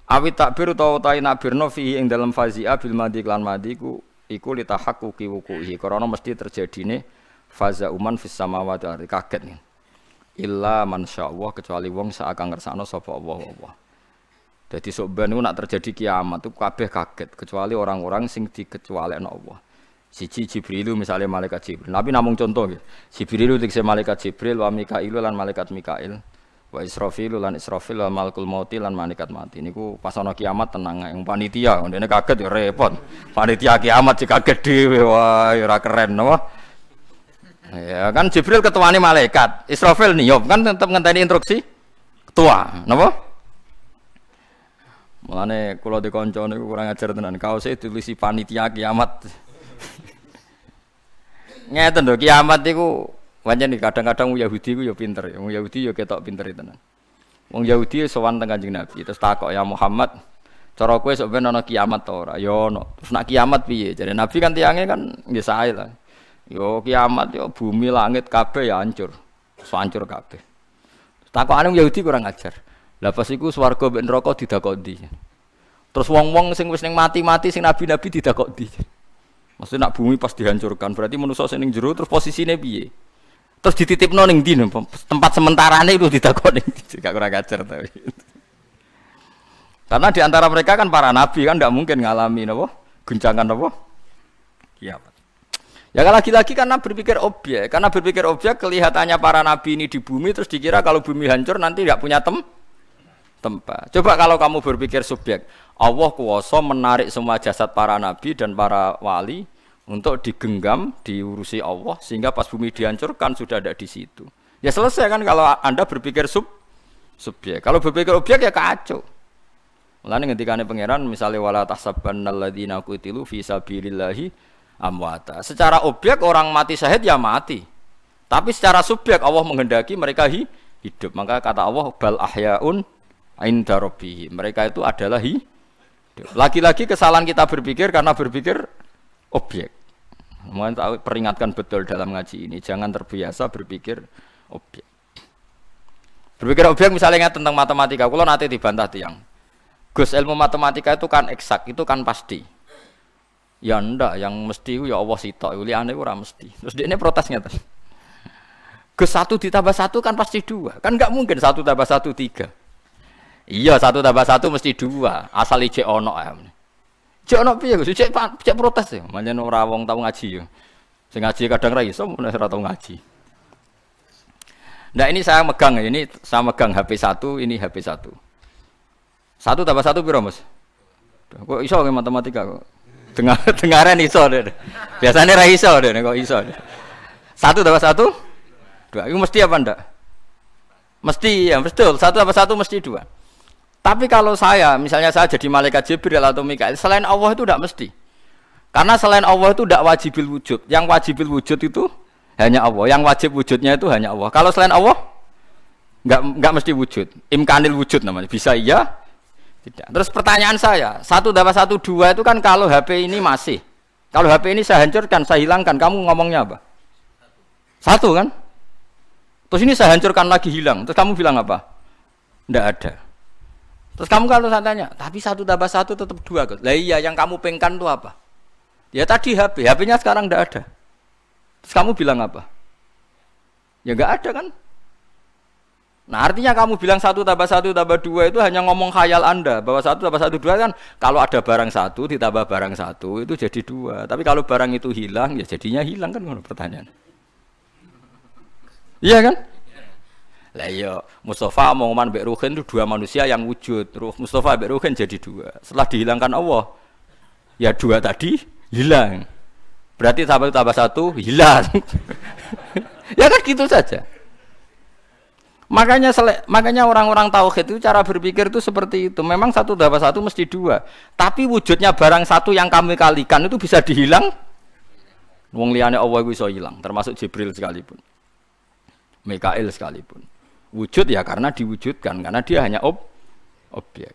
Speaker 1: Awi takbir utawa ta nakbirno fi ing dalem fazia bil madi lan madi ku iku litahaqquqi wuquhi karena mesti terjadine faza uman fis samawati kaget nih. Illa man sya'allah kecuali wong sak kang ngersakno sapa Allah. Jadi soban itu nak terjadi kiamat itu kabeh kaget kecuali orang-orang sing dikecualikan Allah. Siji Jibril misalnya malaikat Jibril. Nabi namung contoh gitu. Jibril itu malaikat Jibril, wa Mikail lan malaikat Mikail, wa Israfil lan Israfil, wa malakul mauti lan malaikat mati. Niku pas ana kiamat tenang yang panitia, ndene kaget ya repot. Panitia kiamat sik kaget dhewe, wah ora keren napa. Ya kan Jibril ketuane malaikat, Israfil niup kan tetep ngenteni instruksi ketua, napa? Mulane kula dikonco niku kurang ajar tenan. Kaose ditulisi panitia kiamat. Ngeten lho, kiamat niku pancen kadang-kadang Yahudi ku ya pinter ya. Yahudi ya ketok pinter tenan. Wong Yahudi sowan teng Kanjeng Nabi, terus takok ya Muhammad, cara kowe sok ben ana kiamat ta ora? Ya ono. Terus nak kiamat piye? Jare Nabi kan tiange kan nggih sae lah. Yo kiamat yo bumi langit kabeh ya hancur. Hancur kabeh. Takokane Yahudi kurang ajar. Lah pas iku swarga mbek neraka didakok ndi? Terus wong-wong sing wis ning mati-mati sing nabi-nabi didakok ndi? Maksudnya nak bumi pas dihancurkan, berarti manusa sing ning jero terus posisine piye? Terus dititipno ning ndi tempat sementarane itu didakok ning gak kurang ajar ta. Karena di antara mereka kan para nabi kan tidak mungkin ngalami napa? Guncangan napa? Kiamat. Ya lagi-lagi karena berpikir objek kelihatannya para nabi ini di bumi terus dikira kalau bumi hancur nanti tidak punya tempat. Coba kalau kamu berpikir subjek, Allah kuwasa menarik semua jasad para nabi dan para wali untuk digenggam, diurusi Allah sehingga pas bumi dihancurkan sudah ada di situ. Ya selesai kan kalau Anda berpikir subjek. Kalau berpikir objek ya kacau. Mulane ngendikane pangeran misalnya wala tahsabannal ladzina qutilu fi sabilillahi amwata. Secara objek orang mati syahid ya mati. Tapi secara subjek Allah menghendaki mereka hidup. Maka kata Allah bal ahyaun inda rabbihim. Mereka itu adalah hidup. Lagi-lagi kesalahan kita berpikir karena berpikir objek. Mohon tahu peringatkan betul dalam ngaji ini, jangan terbiasa berpikir objek. Berpikir objek misalnya tentang matematika, kalau nanti dibantah tiang. Gus ilmu matematika itu kan eksak, itu kan pasti. Ya ndak, yang mesti ya Allah sitok, liyane ora mesti. Terus dia ini protesnya tuh. Gus 1 ditambah 1 kan pasti 2. Kan enggak mungkin 1 tambah 1 3. Iya, 1 tambah 1 mesti 2. Asal ijek ono ya. Cek ono piye Gus? Cek protes ya. Manjen ora wong tau ngaji ya. Sing ngaji kadang ra iso mun ora tau ngaji. Nah ini saya megang ya, ini saya megang HP 1, ini HP 1. 1 tambah 1 piro, Mas? Kok iso ke matematika kok? Dengaran iso deh. Biasanya ra iso deh kok iso. 1 tambah 1 2. Itu mesti apa ndak? Mesti ya, betul. 1 tambah 1 mesti 2. Tapi kalau misalnya saya jadi malaikat Jibril atau Mikail, selain Allah itu tidak mesti. Karena selain Allah itu tidak wajibil wujud. Yang wajibil wujud itu hanya Allah. Yang wajib wujudnya itu hanya Allah. Kalau selain Allah, enggak mesti wujud. Imkanil wujud namanya. Bisa iya, tidak. Terus pertanyaan saya, 1 tambah 1 2 itu kan kalau HP ini masih. Kalau HP ini saya hancurkan, saya hilangkan, kamu ngomongnya apa? 1 kan? Terus ini saya hancurkan lagi hilang. Terus kamu bilang apa? Enggak ada. Terus kamu kalau saya tanya, tapi 1 tambah 1 tetap 2. Lah iya, yang kamu pengkan itu apa? Ya tadi HP, HP-nya sekarang enggak ada. Terus kamu bilang apa? Ya enggak ada kan? Nah artinya kamu bilang 1 tambah 1 tambah 2 itu hanya ngomong khayal Anda. Bahwa 1 tambah 1 2 kan kalau ada barang 1 ditambah barang 1 itu jadi 2. Tapi kalau barang itu hilang, ya jadinya hilang kan pertanyaan. Iya kan? Lah iya, Mustafa omongan mbek Ruhin itu 2 manusia yang wujud. Mustafa mbek Ruhin jadi 2. Setelah dihilangkan Allah, ya 2 tadi hilang. Berarti 1 tambah 1 hilang. Ya kan gitu saja. Makanya orang-orang tauhid itu cara berpikir itu seperti itu. Memang 1 tambah 1 mesti 2. Tapi wujudnya barang 1 yang kami kalikan itu bisa dihilang. Wong liyane Allah iku iso hilang, termasuk Jibril sekalipun. Mikail sekalipun. Wujud ya karena diwujudkan, karena dia hanya objek.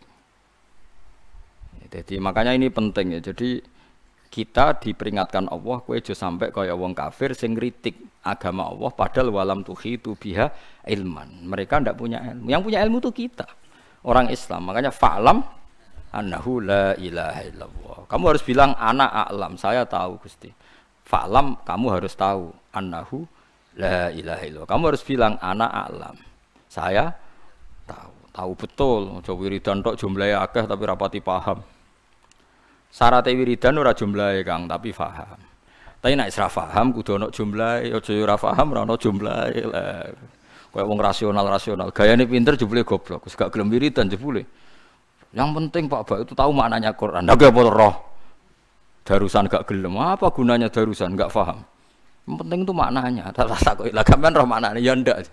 Speaker 1: Jadi makanya ini penting ya. Jadi kita diperingatkan Allah, kowe aja sampai kaya wong kafir sing ngritik agama Allah padahal walam tuhitu biha ilman. Mereka ndak punya ilmu. Yang punya ilmu itu kita, orang Islam. Makanya fa'lam annahu la ilaha illallah. Kamu harus bilang ana a'lam, saya tahu Gusti. Fa'lam, kamu harus tahu annahu la ilaha illallah. Kamu harus bilang ana a'lam. Saya tahu betul. Aja wiridan tok jumlahe akeh tapi rapati paham. Syarat wiridan ora jumlahe Kang, tapi paham. Tapi nek ora paham kudu ana jumlahe, aja ora paham ora ana jumlahe. Kayak wong rasional. Gayane pinter jebule goblok, wis gak gelem wiridan jebule. Yang penting Pak Bak itu tahu maknanya Quran. Ndak apa roh. Darusan gak gelem. Apa gunanya darusan gak paham? Yang penting itu maknanya. Tak kok lah sampean roh maknane ya ndak.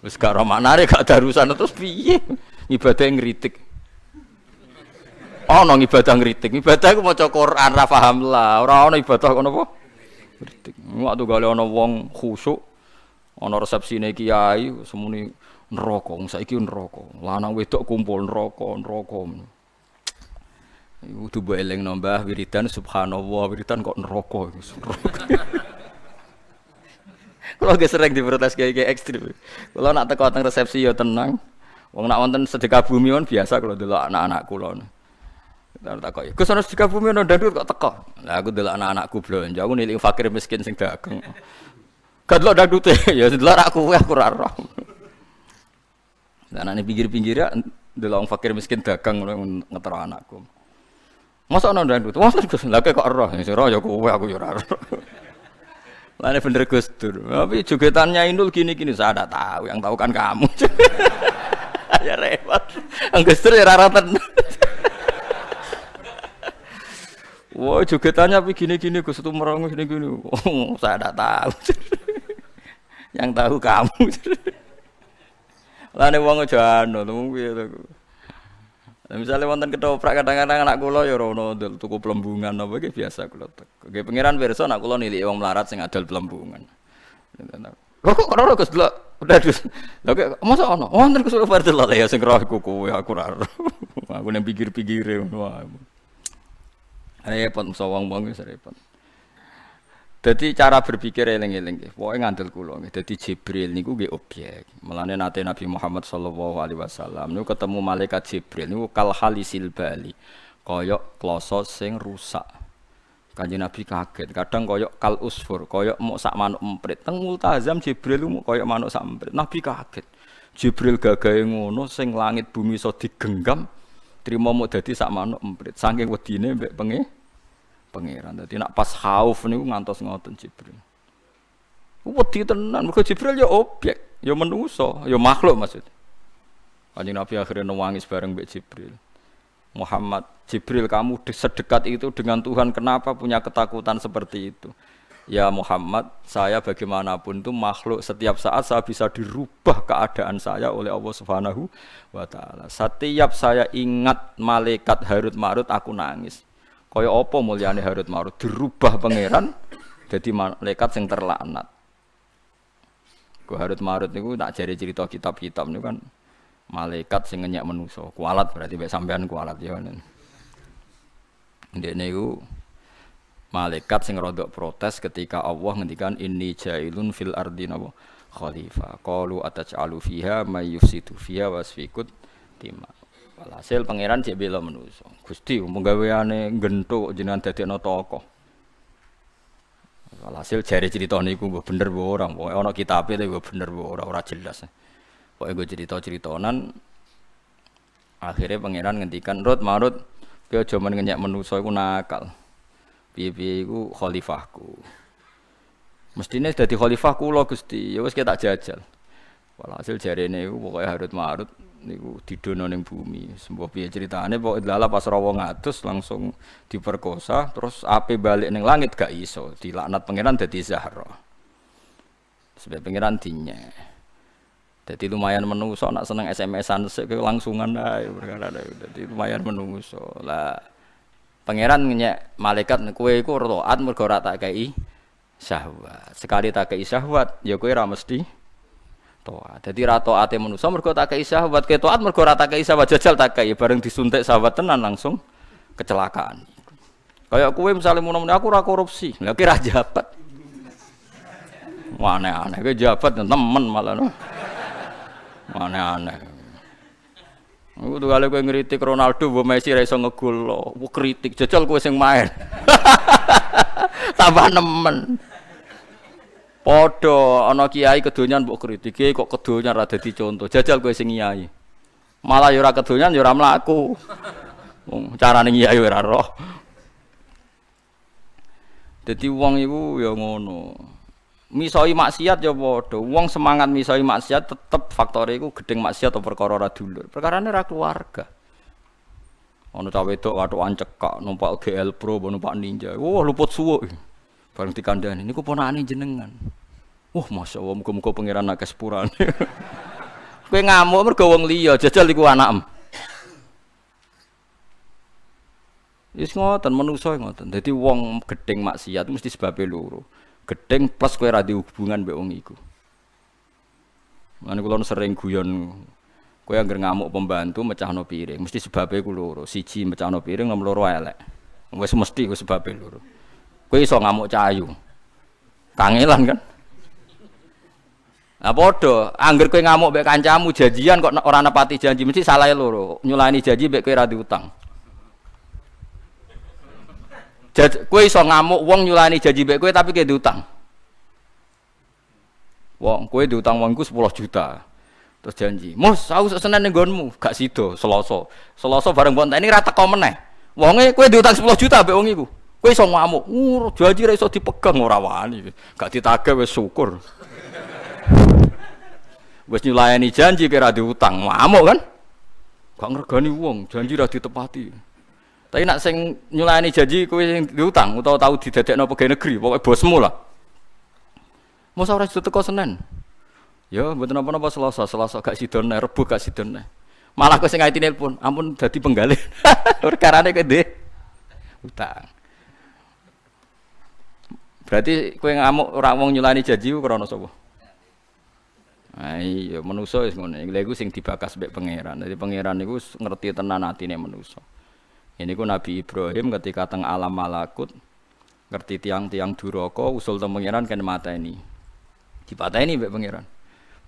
Speaker 1: Wis gak roh maknane gak darusan terus piye? Ibadah ngritik. Ana ibadah ngritik. Ibadah iku maca Quran ra paham lah. Ora ana ibadah ngono apa? Ngritik. Waktu gale ana wong khusyuk, ana resepsine kiai semuni neraka. Saiki neraka. Lanang wedok kumpul neraka. Iku kudu mbok elingno Mbah wiridan subhanallah, wiridan kok neraka. Kulo ge sering diprotes kayak ekstrim. Kulo nak teko teng resepsi ya tenang. Wong nak wonten sedekah bumi on biasa kalau delok anak-anak kula. Tak takoki, "Gus ana sedekah bumi ono dandut kok teko?" Lah aku delok anak-anakku blonjo, aku nilik fakir miskin sing dagang. Gak delok dandute, ya delok aku ora roh. Lah anane pinggir-pinggir ya delok fakir miskin dagang ngono ngetero anakku. Masa ana dandut? Wonten Gus, lha kok roh, sing roh ya kowe aku ya ora roh. Lah bener Gus Dur. Tapi jogetannya Inul gini-gini saya enggak tahu, yang tahu kan kamu. Ya repot. Anggus Dur ya ora tenan. Wah, jogetannya tapi gini-gini Gus itu merong gini-gini. Oh, saya enggak tahu. Yang tahu kamu. Lah nek wong aja anu to piye to. Misale wonten ketoprak kadang-kadang anak kula ya ora ono tuku plembungan apa iki biasa kula teko. Nggih pangeran pirsa anak kula niliki wong melarat sing adol plembungan. Kok ora Gus delok. Udah dus. Lah kok masa ono? Wonten Gus ora delok ya sing roh iku kowe aku ora. Aku nang pikir-pikire ngono. Repot mesti wong-wong wis repot. Dadi cara berpikir eling-eling nggih. Pokoke ngandel kula nggih. Dadi Jibril niku nggih objek. Mulane nate Nabi Muhammad sallallahu alaihi wasallam niku ketemu malaikat Jibril niku kal halisil bali. Kaya kloso sing rusak. Kanjeng Nabi kaget. Kadang kaya kal usfur, kaya mok sak manuk emprit. Teng Multazam Jibril mok kaya manuk sak emprit. Nabi kaget. Jibril gagahe ngono sing langit bumi iso digenggam. Trimo mok dadi sak manuk emprit. Saking wedine mbek pangeran. Dadi nak pas khauf niku ngantos ngoten Jibril. Wedi tenan, mergo Jibril ya objek, ya manusa, ya makhluk maksud. Kanjeng Nabi akhirnya nangis bareng mbek Jibril. Muhammad, Jibril kamu sedekat itu dengan Tuhan, kenapa punya ketakutan seperti itu? Ya Muhammad, saya bagaimanapun itu makhluk, setiap saat saya bisa dirubah keadaan saya oleh Allah Subhanahu wa taala. Setiap saya ingat malaikat Harut Marut aku nangis. Kaya apa mulyane Harut Marut dirubah pangeran dadi malaikat sing terlaknat. Ku Harut Marut niku tak jare cerita kitab-kitab niku kan malaikat sing ngenyek manusa. Kualat berarti mek sampean kualat ya. Ndekne iku malaikat sing rodok protes ketika Allah ngendikan inni ja'ilun fil ardi napa khalifah. Qalu ataj'alu fiha may yufsidu fiha wasfikut tima. Walhasil pangeran cek bela manusa. Gusti penggaweane nggenthuk jenengan dadekno tokoh. Walhasil jare cerita niku mbok bener mbok ora, pokoke ana kitabe tapi mbok bener mbok ora jelas. Pokoke go cerita-ceritonan akhirnya pangeran ngendikan Rut Marut kowe aja men ngenyek manusa iku nakal. Piye-piye iku khalifahku. Mestine dadi khalifah kula Gusti, ya wis tak jajal. Walhasil jarene iku pokoke Harut Marut niku didono ning bumi. Sembo piye critane pokoke lala pas rawa ngatus langsung diperkosa terus ape balik ning langit gak iso. Dilaknat pangeran dadi Zahra. Sebab pangeran dinyek. Dadi lumayan menungso nak seneng SMS-an sik langsungan ae perkara dadi lumayan menungso. Lah pangeran nyek malaikat kowe iku taat mergo ora tak kei syahwat. Sekali tak kei syahwat ya kowe ora mesti taat. Dadi ra taate manusa mergo tak kei syahwat, ke taat mergo ora tak kei syahwat jajal tak kei bareng disuntik syahwat tenan langsung kecelakaan. Kayak kowe misale mun-mun aku ora korupsi, lha ki ra jabat. Wah aneh-aneh kowe jabat temen malah. Aneh-aneh. Aku tuh kali kowe ngritik Ronaldo mbok Messi ra iso ngegol. Ku kritik jajal kowe sing main. Tambah nemen. Padha ana kiai kedonyan mbok kritike kok kedonyan ra dadi contoh. Jajal kowe sing kiai. Malah ya ora kedonyan ya ora mlaku. Wong carane kiai ora roh. Dadi wong iku ya ngono. Misoi maksiat ya padha. Wong semangat misoi maksiat tetep faktore iku gedeng maksiat atau perkara ora dulur. Perkarane ra keluarga. Ana cah wedok wathukan cekak numpak GL Pro numpak Ninja. Wah luput suwuk. Bareng dikandani niku ponakane jenengan. Wah masyaallah muga-muga pangeran akeh sepurane. Kowe ngamuk mergo wong liya, jajal iku anakmu. Wis ngoten manungsa ngoten. Dadi wong gedeng maksiat mesti sebabe loro. Gedeng plus kowe ra di hubungan mbek wong iku. Mulane kula sering guyon kowe anggere ngamuk pembantu mecahno piring, mesti sebabe ku loro. Siji mecahno piring, nomor loro elek. Wis mesti ku sebabe loro. Kowe iso ngamuk cahayu. Kangelan kan? Nah padha, angger kowe ngamuk mbek kancamu janjian kok ora nepati janji mesti salahe loro. Nyulani janji mbek kowe ra diutang. Kowe iso ngamuk wong nyulani janji mbek kowe tapi kowe diutang. Wong kowe diutang wongku 10 juta. Terus janji, "Mus, aku Senin ning nggonmu." Gak sida, Selasa. Selasa bareng mbok enteni ra teko meneh. Wonge kowe diutang 10 juta mbek wong iku. Kowe iso ngamuk. Janji ra iso dipegang ora wani. Gak ditagih wis syukur. Wis nyulayani janji kira diutang, ngamuk kan? Gak ngregani wong, janji ra ditepati. Tapi nak sing nyulayani janji kowe sing diutang utawa tau didadekno pegawai negeri, pokoke bosmu lah. Mosok ora iso teko Senin. Ya, mboten napa-napa Selasa gak sidone, Rebo gak sidone. Malah kowe sing ngaiti nelpon, ampun dadi penggalih. Perkarane kowe ndek utang. Berarti kowe ngamuk ora wong nyulani janji ku krana sapa? Ah iya, manusa wis ngono. Lha iku sing dibakas mbek pangeran. Dadi pangeran niku ngerti tenan atine manusa. Ini ku Nabi Ibrahim ketika teng alam malakut ngerti tiang-tiang duraka usul teng pangeran kan mateni. Dipateni mbek pangeran.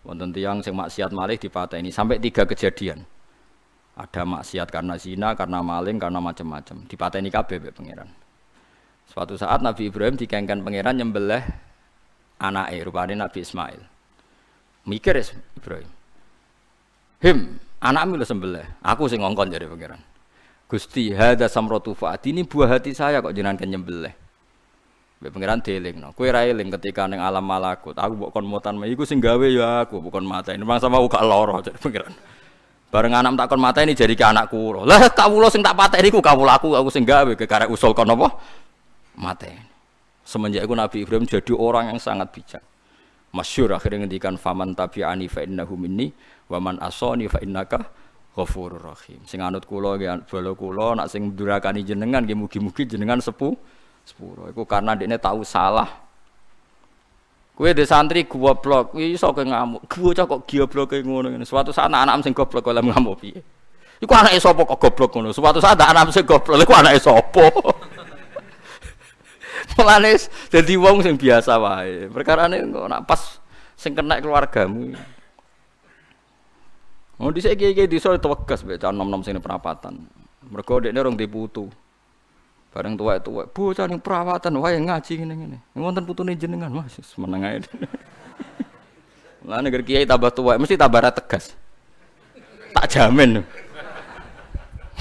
Speaker 1: Wonten tiyang sing maksiat malih dipateni sampai 3 kejadian. Ada maksiat karena zina, karena maling, karena macam-macam. Dipateni kabeh mbek pangeran. Suatu saat Nabi Ibrahim dikengken pangeran nyembelih anake rupane Nabi Ismail. Mikir ya Ibrahim. Anakmu lho sembelih. Aku sing ngongkon jare pangeran. Gusti, hadza samratu faat ini buah hati saya kok jenengan nyembelih. Mbek pangeran delingno. Kowe ra eling ketika ning alam malakut, aku mbok kon motan iku sing gawe ya aku bukan mateni. Mangsa mau gak lara jare pangeran. Bareng anak tak kon mateni jadi ke anakku. Lah kawula sing tak pateni iku kawulaku aku sing gawe kekarek usul kon apa? Mateni. Semenjak itu Nabi Ibrahim jadi orang yang sangat bijak. Masyhur akhirnya ngendikan faman tabi'ani fa innahu minni wa man asani fa innaka ghafurur rahim. Sing anut kula nggih bala kula nak sing durakani jenengan nggih mugi-mugi jenengan sepuro. Iku karena dekne tahu salah. Kowe de santri goblok, iso kowe ngamuk. Bocah kok gobloke ngono ngene. Suatu saat anak sing goblok kok lem ngamuk piye? Iku anake sapa kok goblok ngono? Suatu saat anak sing goblok iku anake sapa? Mulane dadi wong sing biasa wae. Perkarane kok nak pas sing kena keluargamu. Oh dhisik iki disa tewegas mbek nom-nom sing perapatan. Mergo dekne rong diputu. Bareng tuwek-tuwek, bocah ning perawatan wae ngaji ngene-ngene. Wonten putune jenengan, Mas, meneng ae. Lah nek kiai tambah tuwek mesti tambah ra tegas. Tak jamin.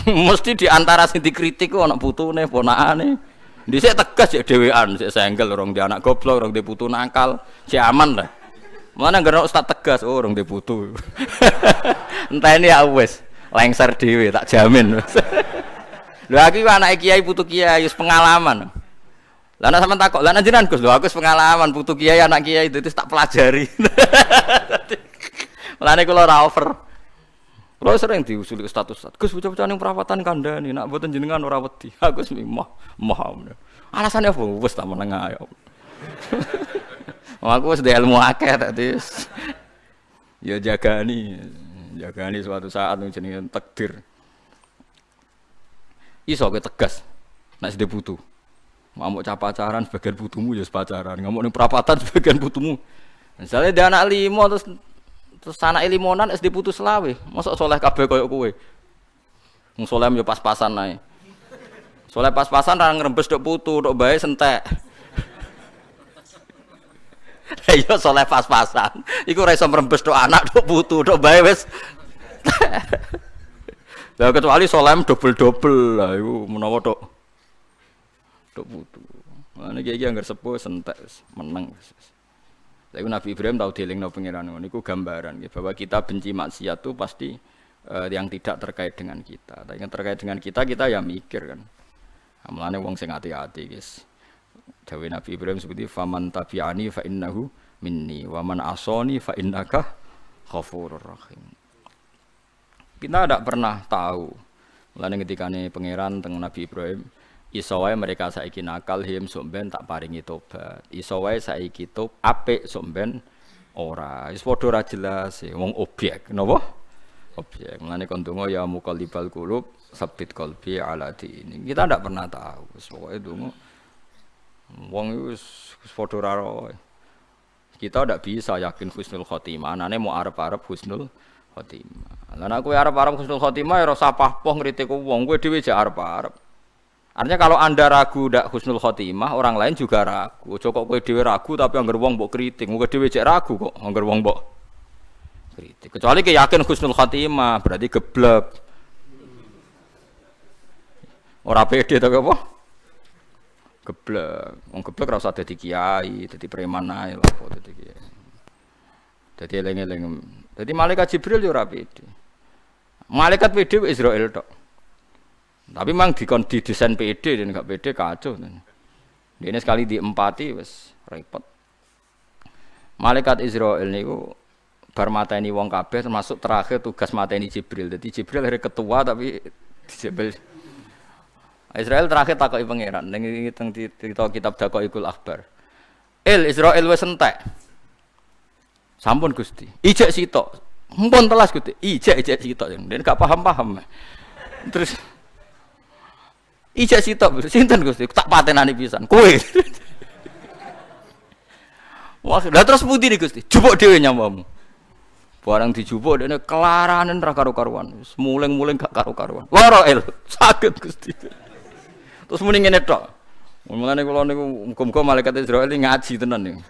Speaker 1: Mesti di antara sing dikritik ku ana putune, ponakane. Dhisik tegas ya dhewean, sik senggel rong di anak goblok, rong di putu nakal, si aman lah. Mana nggak ustaz tegas, oh rong di putu. Enteni ya wis, lengser dhewe tak jamin. Lho aku anak kiai putu kiai wis pengalaman. Lah nek sampean takok, lah jenengan Gus, lho aku wis pengalaman putu kiai anak kiai itu tak pelajari. Mulane kula ora over. Kula sering diusuli ustaz-ustaz. Gus bocah-bocah ning perawatan kandhani, nak mboten jenengan ora wedi. Aku wis moh. Alasane apa? Wis tak meneng ae. Aku wis ilmu akeh tadi. Ya jagani suatu saat jenenge takdir. Iso kowe tegas nek sede putu. Ngamuk cah pacaran sebagian putumu ya pacaran, ngamuk ning perapatan sebagian putumu. Misale dia anak 5 terus anak 5-an SD putu selawe. Mosok soleh kabeh koyo kowe. Wong soleh yo pas-pasan ae. Soleh pas-pasan ra ngrembes tok putu, tok bae sentek. Lah yo soleh pas-pasan. Iku ora iso ngrembes tok anak tok putu, tok bae wis. Lah kecuali solem double-double lah iku menawa tok putu. Lah nek iki anggere sepuh sentek meneng. Lah iku Nabi Ibrahim tau dielingno pangeran ngono iku gambaran bahwa kita benci maksiat itu pasti yang tidak terkait dengan kita. Tapi yang terkait dengan kita ya mikir kan. Mulane wong sing hati-hati guys. Dawuh Nabi Ibrahim seperti faman tabi'ani fa innahu minni wa man asani fa innaka ghafurur rahim. Kita tidak pernah tahu. Mulane ketikane pangeran teng Nabi Ibrahim, iso wae mereka saiki nakal him sok ben tak paringi tobat. Iso wae saiki apik sok ben Ora, wis padha ora jelas wong objek, napa? Objek. Mulane kon donga ya muqallibal qulub, sabit qalbi ala dini. Kita ndak pernah tahu. Wis pokoke donga wong wis padha ora roe. Kita ndak bisa yakin husnul khotimah. Anane mau arep-arep husnul khotimah. Lah nek kowe arep-arep husnul khotimah ya ora usah pahpoh ngritik wong, kowe dhewe jek arep-arep. Artinya kalau Anda ragu ndak husnul khotimah, orang lain juga ragu. Ojo kok kowe dhewe ragu tapi anggar wong mbok kritik. Kowe dhewe cek ragu kok anggar wong mbok kritik. Kecuali kowe yakin husnul khotimah, berarti geblek. Ora pede to apa? Geblek. Wong geblek ora usah dadi kiai, dadi preman ae lho apa dadi kiai. Dadi eling-eling. Dadi malaikat Jibril yo ora pede. Malaikat pede Israil tok. Tapi memang di desain PD dan enggak PD kacau. Ini sekali diempati wis repot. Malaikat Israil niku bar mateni wong kabeh termasuk terakhir tugas mateni Jibril. Jadi Jibril hari ketua tapi Jibril Israil terakhir takoki pangeran ning kitab Daqaiqul Akhbar. Israil wis entek. Sampun Gusti. Ijek sitok. Mumpun telas Gusti. Ijek sitok. Den gak paham-paham. Terus ijek sitok, sinten Gusti? Tak patenani pisan. Kowe. Wah, lha terus pundi Gusti? Jupuk dhewe nyamamu. Barang dijupuk dene kelaranen ra karo-karuan. Wis muling-muling gak karo-karuan. Lara el, saged Gusti. Terus muni ngene tok. Mulane kula niku muga-muga malaikat Israil ngaji tenan niku.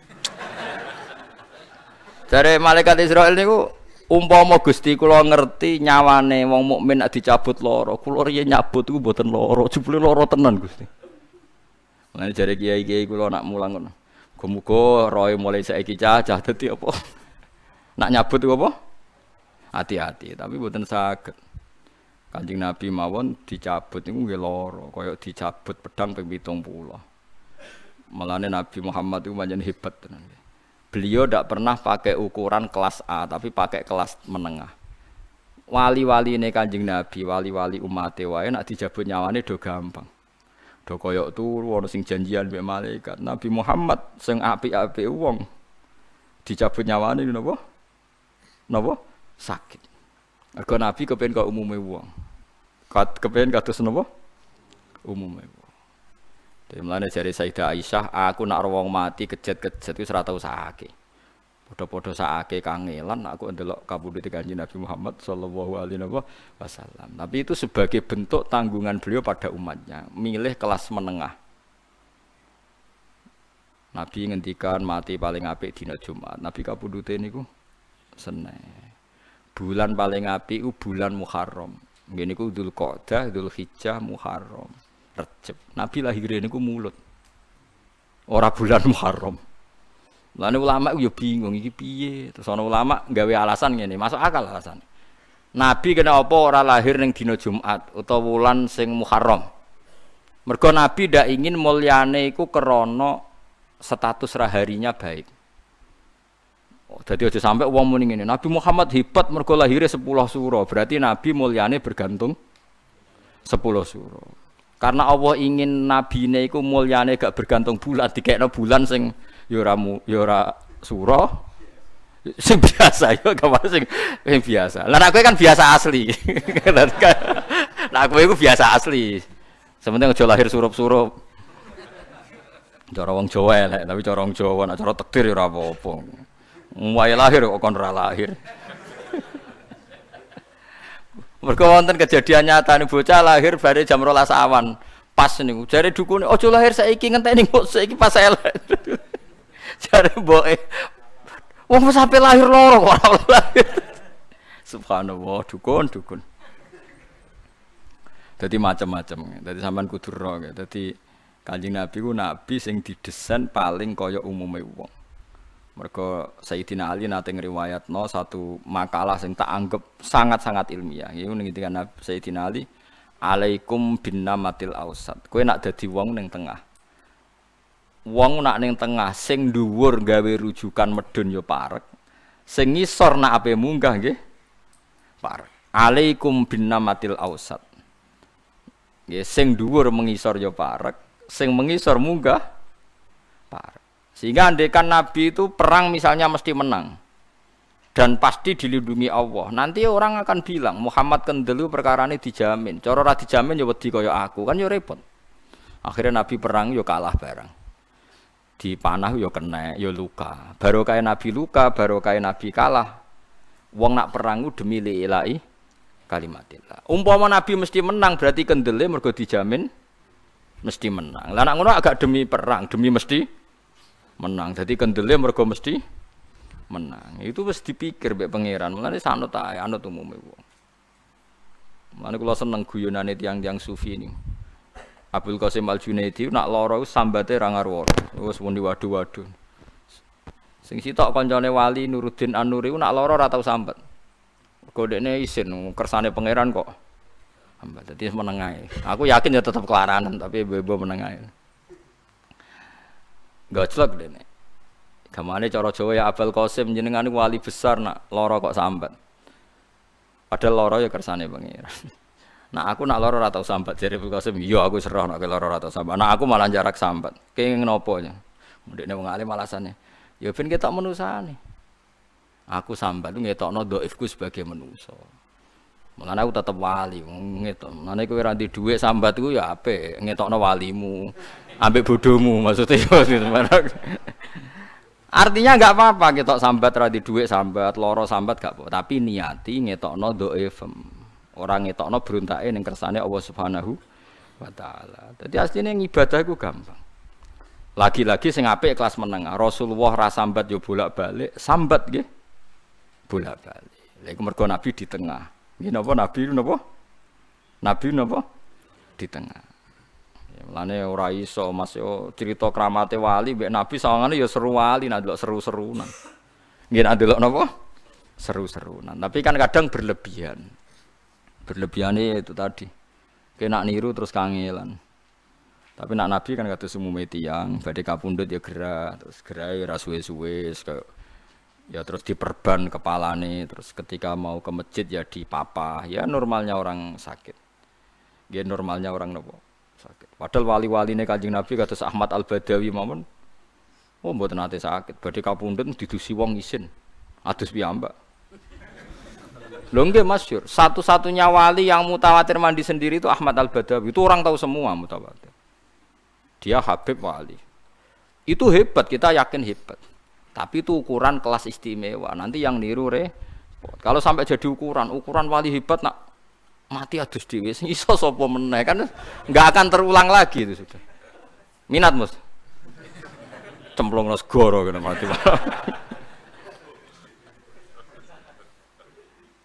Speaker 1: Jare malaikat Israil niku umpama Gusti kula ngerti nyawane wong mukmin nek dicabut lara, kula riyen nyabut iku mboten lara, jebule lara tenan Gusti. Mulane jare kiai-kiai kula nak mulang ngono. Muga-muga roe mulai saiki cacah dadi apa? Nak nyabut iku apa? Hati-hati, tapi mboten saged. Kanjeng Nabi mawon dicabut niku nggih lara, kaya dicabut pedang ping 70. Mulane Nabi Muhammad iku pancen hebat tenan. Beliau tidak pernah pakai ukuran kelas A, tapi pakai kelas menengah. Wali-wali ini Kanjeng Nabi, wali-wali umat wae nak dijabut nyawane do gampang. Do koyok turu ana sing janjian mbek malaikat. Nabi Muhammad sing apik-apik wong dicabut nyawane napa? Napa? Sakit. Mergo Nabi kepen kok umume wong. Kepen kados napa? Umume wong. Mulane jare Sayyidah Aisyah, aku nak wong mati kejet-kejet wis ora tau sakake. Padha-padha sakake kangelan aku ndelok kabudute Kanjeng Nabi Muhammad sallallahu alaihi wasallam. Tapi itu sebagai bentuk tanggungan beliau pada umatnya, milih kelas menengah. Nabi ngendikan mati paling apik dina Jumat. Nabi kabudute niku Senin. Bulan paling apik ku bulan Muharram. Nggih niku Dzulqa'dah, Dzulhijjah, Muharram. Rejab. Nabi lahir niku mulut. Ora bulan Muharram. Lane ulama yo bingung iki piye. Terus ana ulama gawe alasan ngene, masuk akal alasan. Nabi kena apa ora lahir ning dina Jumat utawa wulan sing Muharram. Mergo Nabi ndak ingin mulyane iku krana status raharinya baik. Jadi aja sampai wong muni ngene, Nabi Muhammad hebat mergo lahire 10 suro. Berarti Nabi mulyane bergantung 10 suro. Karena Allah ingin nabine iku mulyane gak bergantung bulan, dikekno bulan sing ya ora sura. Sing biasa ya gak sing biasa. Lah nek kowe kan biasa asli. Lah kowe iku biasa asli. Sementing aja lahir surup-surup. Cara wong Jawa elek, tapi cara wong Jawa nek cara takdir ya ora apa-apa. Wae lahir kok kon ora lahir. Mergo wonten kejadian nyata nih bocah lahir bare jam 12 awan. Pas niku jare dukune aja lahir saiki ngenteni kok saiki pas elek. Jare mboke wong wis sampe lahir loro kok ora lahir. Subhanallah, dukun. Dadi macam-macam. Dadi sampean kudu ro. Dadi Kanjeng Nabi ku nabi sing didesain paling kaya umume wong. Mergo Sayyidina Ali nate ngriwayatno satu makalah sing tak anggap sangat-sangat ilmiah. Iku ngendikan Sayyidina Ali, "Alaikum binnamatil ausat." Kowe nak dadi wong ning tengah. Wong nak ning tengah sing dhuwur gawe rujukan medun ya parek. Sing ngisor nak ape munggah nggih parek. Alaikum binnamatil ausat. Nggih sing dhuwur mengisor ya parek, sing mengisor munggah parek. Sehingga andekan Nabi itu perang misalnya mesti menang dan pasti dilindungi Allah. Nanti orang akan bilang Muhammad kendelu perkarane dijamin. Cara ora dijamin ya wedi kaya aku, kan ya repot. Akhirnya Nabi perang ya kalah barang. Dipanah ya kena, ya luka. Baru kaya Nabi luka, baru kaya Nabi kalah. Wong nak perang demi lillahi kalimatillah. Umpama Nabi mesti menang berarti kendele mergo dijamin mesti menang. Lah nek ngono agak demi perang, demi mesti menang. Jadi kendele mergo mesti menang. Itu wis dipikir mbek pangeran. Mulane sanut ae, anut umume wong. Mulane kula seneng guyonane tiyang-tiyang sufi ini. Abdul Qasim Al-Junaidi nak lara sambate ra ngarep. Wis muni waduh-waduh. Sing sitok kancane wali Nuruddin An-Nuri nak lara ora tau sambat. Mergo dekne isin kersane pangeran kok. Sambat dadi meneng ae. Aku yakin ya tetep kelaranan tapi ibu-ibu meneng ae. Gojlok dene. Gamane cara Jawa ya Abdul Qasim jenengan wali besar nak lara kok sambat. Padahal lara ya kersane pangeran. Nah aku nak lara ora tau sambat jare Abdul Qasim, iya aku serah nak lara ora tau sambat. Nah aku malah jarak sambat. Kenging nopo ya? Ndekne wong alim alasane. Ya ben ketok menusane. Aku sambat ngetokno dhaifku sebagai manusa. Mulane aku tetep wali ngetok. Mulane kowe ora ndek dhuwit sambat ku ya apik, ngetokno walimu. Ambek bodohmu maksudnya gitu. Artinya enggak apa-apa ketok sambat ra ndek dhuwit sambat, lara sambat gak apa. Tapi niati ngetokno dhaifem. Ora ngetokno berontake ning kersane Allah Subhanahu wa taala. Dadi asline ibadah iku gampang. Lagi-lagi sing apik kelas meneng. Rasulullah ra sambat yo bolak-balik, sambat nggih. Bolak-balik. Lha iku mergo Nabi di tengah. Nggih napa Nabi napa? Nabi napa? Di tengah. Ya mulane ora iso Mas yo crita kramate wali mbek Nabi sawangane yo seru wali nek delok seru-serunan. Nggih nek delok napa? Seru-serunan. Tapi kan kadang berlebihan. Berlebihane itu tadi. Kena niru terus kangelan. Tapi nak Nabi kan kados umume tiyang, badhe kapundhut ya gerak, terus gerak ora suwe-suwe ya terus diperban kepalane, terus ketika mau ke masjid ya dipapah, ya normalnya orang sakit. Ya normalnya orang nopo? Sakit. Padahal wali-waline Kanjeng Nabi kados Ahmad Al-Badawi mawon mboten nate sakit, badhe kapundhut didusi wong isin. Adus piyambak. Lho nggih masyhur, satu-satunya wali yang mutawatir mandi sendiri itu Ahmad Al-Badawi. Itu orang tahu semua mutawatir. Dia Habib wali. Itu hebat, kita yakin hebat. Tapi itu ukuran kelas istimewa. Nanti yang niru repot. Kalau sampai jadi ukuran wali hebat nak mati adus dhewe sing iso sapa meneh kan enggak akan terulang lagi itu sudah. Minat Mus. Cemplungno segara kena mati.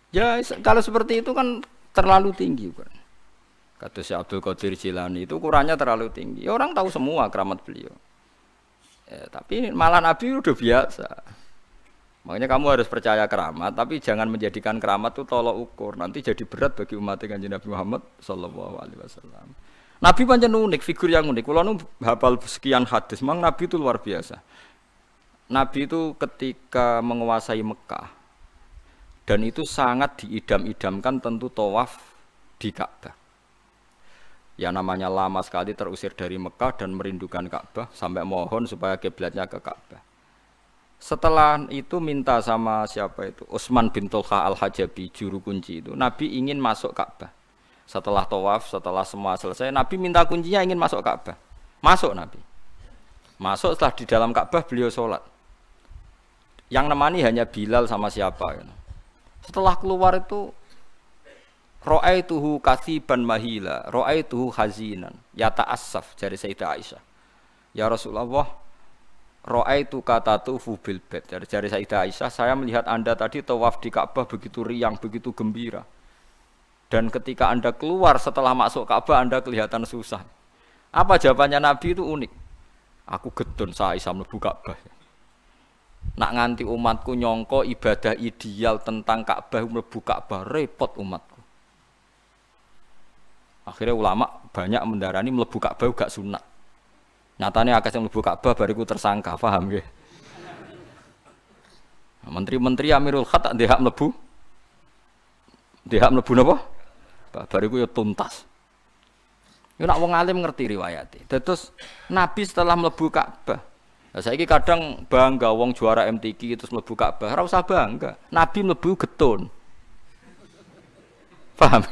Speaker 1: Ya kalau seperti itu kan terlalu tinggi kan. Kata Syekh Abdul Qadir Jilani itu ukurannya terlalu tinggi. Ya, orang tahu semua keramat beliau. Ya, tapi malah Nabi udah biasa. Makanya kamu harus percaya keramat, tapi jangan menjadikan keramat itu tolok ukur. Nanti jadi berat bagi umat Kanjeng Nabi Muhammad sallallahu alaihi wasallam. Nabi pancen unik, figur yang unik. Kula nu hafal sekian hadis, memang Nabi itu luar biasa. Nabi itu ketika menguasai Mekah dan itu sangat diidam-idamkan tentu tawaf di Ka'bah. Ya namanya lama sekali terusir dari Mekah dan merindukan Ka'bah sampai mohon supaya kiblatnya ke Ka'bah. Setelah itu minta sama siapa itu? Utsman bin Tulha Al-Hajabi, juru kunci itu. Nabi ingin masuk Ka'bah. Setelah tawaf, setelah semua selesai, Nabi minta kuncinya ingin masuk Ka'bah. Masuk Nabi. Masuk setelah di dalam Ka'bah beliau sholat. Yang nemani hanya Bilal sama siapa. Setelah keluar itu ra'aituhu kasiban mahila, ra'aituhu hazinan, yata'assaf dari Sayyidah Aisyah. Ya Rasulullah, ra'aitu katatufu bil bait. Dari Sayyidah Aisyah, saya melihat Anda tadi tawaf di Ka'bah begitu riang, begitu gembira. Dan ketika Anda keluar setelah masuk Ka'bah, Anda kelihatan susah. Apa jawabannya Nabi itu unik. Aku gedun sa Aisyah mlebu Ka'bah. Nak nganti umatku nyongko ibadah ideal tentang Ka'bah mlebu Ka'bah, repot umatku. Akhirnya ulama banyak mendarani mlebu Ka'bah gak sunat. Nyatane akeh sing mlebu Ka'bah bariku tersangka, paham nggih? Menteri-menteri Amirul Khat tak ndek hak mlebu. Ndek hak mlebu napa? Bariku ya tuntas. Yo nak wong alim ngerti riwayate. Terus Nabi setelah mlebu Ka'bah, Lah saiki kadang bangga wong juara MTQ terus mlebu Ka'bah, ora usah bangga. Nabi mlebu getun. Paham?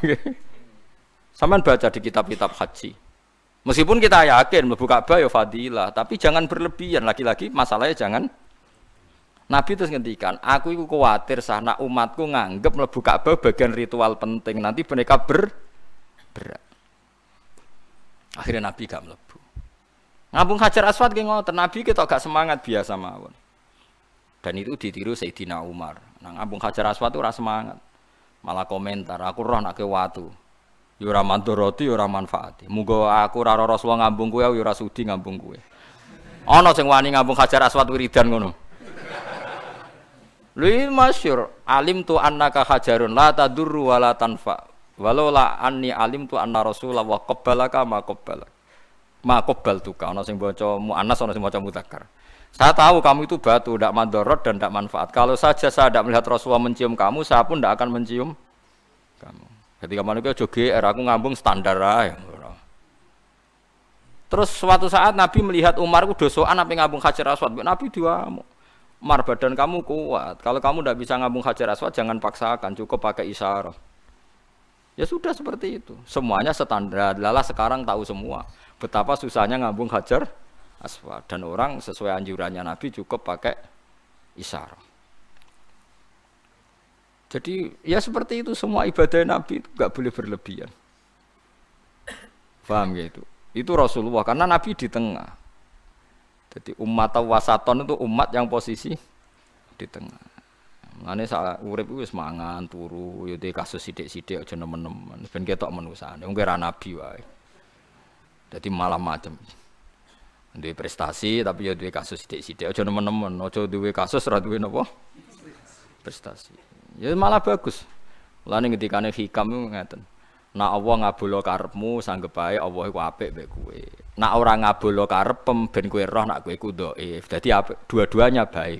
Speaker 1: Sampeyan baca di kitab-kitab haji. Meskipun kita yakin mlebu Ka'bah ya fadilah, tapi jangan berlebihan. Lagi-lagi masalahnya jangan. Nabi terus ngendikan, aku iku kuwatir nak umatku nganggep mlebu Ka'bah bagian ritual penting. Nanti mereka berat. Akhirnya Nabi gak mlebu. Ngambung Hajar Aswad ki ngoten, Nabi ketok gak semangat biasa mawon. Dan itu ditiru Sayyidina Umar. Nang ngambung Hajar Aswad itu ora semangat. Malah komentar, aku roh nak ke watu. Ya ora mandoroti, ya ora manfaati. Muga aku ora Rasulullah ngambung kowe, ya ora sudi ngambung kowe. Ana sing wani ngambung Hajar Aswad wiridan ngono. Lha masyhur, alim tu annaka hajarun la tadurru wa la tanfa. Walau la anni alim tu anna Rasulullah wa qabbalaka ma qabbalak. Ma qabbaltuka. Ana sing maca muannas, ana sing maca mudzakkar. Saya tahu kamu itu batu, tidak mandorot dan tidak manfaat. Kalau saja saya tidak melihat Rasulullah mencium kamu, saya pun tidak akan mencium kamu. Ketika manusia joge, aku ngambung standar aja. Terus suatu saat Nabi melihat Umar itu dosoan apa ngambung Hajar Aswad. Nabi diwamu, Umar badan kamu kuat. Kalau kamu tidak bisa ngambung Hajar Aswad, jangan paksakan, cukup pakai isyarah. Ya sudah seperti itu. Semuanya standar. Lala sekarang tahu semua betapa susahnya ngambung Hajar Aswad, dan orang sesuai anjurannya Nabi cukup pakai isyarah. Jadi ya seperti itu, semua ibadah Nabi itu enggak boleh berlebihan. Paham gitu? Itu Rasulullah karena Nabi di tengah. Jadi umat wasaton itu umat yang posisi di tengah. Mane sak urip wis mangan turu ya kasus sithik-sithik aja nemen-nemen ben ketok menusane. Wong kira Nabi wae. Jadi malah macam duwe prestasi tapi ya duwe kasus sithik-sithik aja nemen-nemen, aja duwe kasus ora duwe napa prestasi. Ya malah bagus. Mulane ngendikane hikam iku ngeten. Nek Allah ngabulo karepmu sanggep bae Allah iku apik mbek kowe. Nek ora ngabulo karepem ben kowe roh nek kowe iku dhaif. Dadi apik, dua-duanya baik.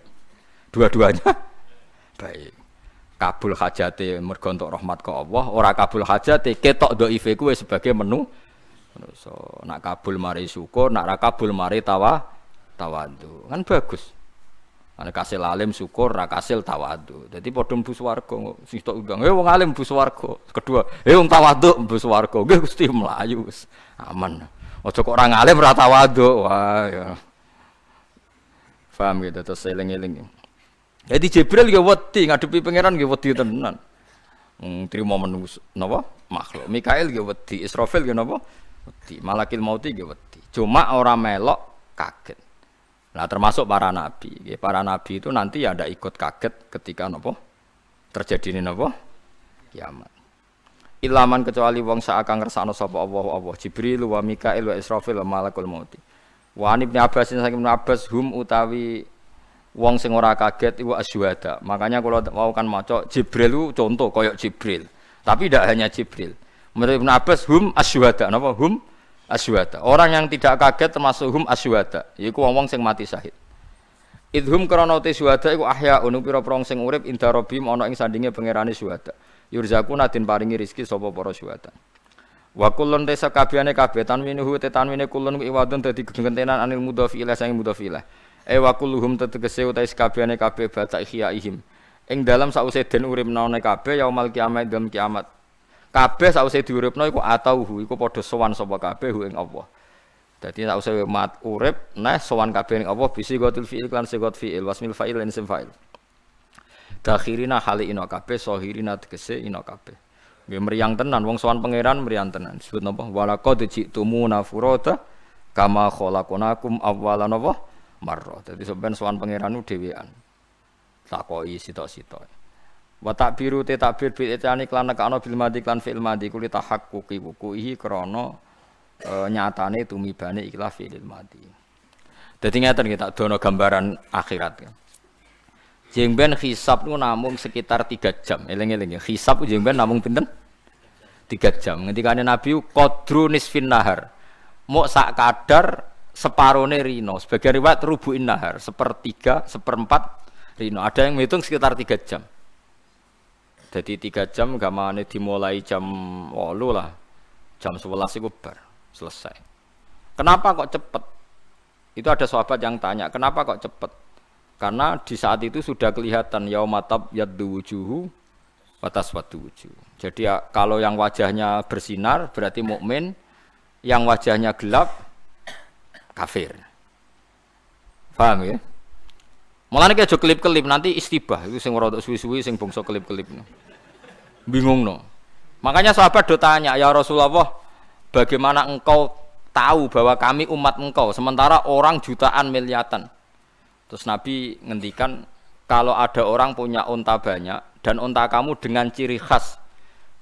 Speaker 1: Dua-duanya baik. Kabul hajate mergo entuk rahmat ke Allah, ora kabul hajate ketok dhaife kowe sebagai menu. So, nak kabul mari syukur, nak ra kabul mari tawadhu. Kan bagus. Ana kasil alim syukur, ra kasil tawadhu. Dadi padha mlebu swarga. Sing tok undang, wong alim mlebu swarga. Kedua, wong tawadhu mlebu swarga. Nggih Gusti mlayu wis aman. Aja kok ora ngalim ra tawadhu. Wah ya. Paham gitu terus eling-eling. Jadi Jibril ya wedi ngadepi pangeran nggih wedi tenan. Trimo menungso napa? Makhluk. Mikail ya wedi, Israfil ya napa? Wedi. Malakil mauti nggih wedi. Cuma orang melok kaget. Nah termasuk para nabi. Para nabi itu nanti ya ndak ikut kaget ketika napa? Terjadi napa? Kiamat. Ilaman kecuali wong sak kang ngersakno sapa Allah Jibril wa Mikail wa Israfil wa Malakul mauti. Wa Ibnu Abbas saking Ibnu Abbas hum utawi wong sing ora kaget iku asyhada. Makanya kalau mau kan maca Jibril itu contoh koyok Jibril. Tapi tidak hanya Jibril. Menurut Ibnu Abbas hum asyhada. Napa hum asyhada? Orang yang tidak kaget termasuk hum asyhada. Iku wong sing mati syahid. Idhum krana te syuhada iku ahya unu pira-pira sing urip inda rabbim ana ing sandinge pangerane syuhada. Yurzaquna den paringi rezeki sapa para syuhada. Wa kullun desa kabehane kabeh tanwinu te tanwine kullun iwadun dadi gegentenan anil mudhafi ila sang mudhafi ila. Wa kulluhum tegese utahe kabehane kabeh bata ihyaihim. Ing dalam sause den urip nane kabeh yaumul kiamat dalam kiamat. Kabeh sause diuripno iku atauhu iku padha sowan sapa kabeh ing Allah. Dadi sause mat urip nah sowan kabeh ing Allah bisi gotul fiil lan sigot fiil wasmil fa'il lan isim fa'il. Dakhirina hali ina kabeh sahirina tegese ina kabeh. Nggih mriyang tenan wong sowan pangeran mriyang tenan. Disebut napa? Walaqad ji'tumuna furata kama khalaqnakum awwalan napa? Marrah. Dadi sampeyan sowan pangeran dhewean. Takoki sitok-sitok. Wa takbiru te takbir bil itani klan nekano bil madi klan fi'il madi kuli tahaqquqi wuquhi krana nyatane tumibane ikhlas fi'il madi. Dadi ngeten iki tak dono gambaran akhirat. Jengben hisab niku namung sekitar 3 jam. Eling-eling ya. Hisab jengben namung pinten? 3 jam. Ngendikane Nabi qadru nisfin nahar. Mok sak kadar separone rino. Sebagian riwayat rubu'in nahar, 1/3, 1/4 rino. Ada yang menghitung sekitar 3 jam. Jadi 3 jam gamane dimulai jam 8 lah. Jam 11 iku bar selesai. Kenapa kok cepet? Itu ada sahabat yang tanya, kenapa kok cepat? Karena di saat itu sudah kelihatan yaumatab yaddu wujuhu wa taswaddu wujuh. Jadi ya, kalau yang wajahnya bersinar berarti mukmin, yang wajahnya gelap kafir. Paham ya? Mulane ki aja kelip-kelip nanti istibah itu sing rodok suwi-suwi sing bangsa kelip-kelip. Bingung no. Makanya sahabat do tanya, "Ya Rasulullah, bagaimana engkau tahu bahwa kami umat engkau sementara orang jutaan miliatan?" Terus Nabi ngendikan, kalau ada orang punya unta banyak dan unta kamu dengan ciri khas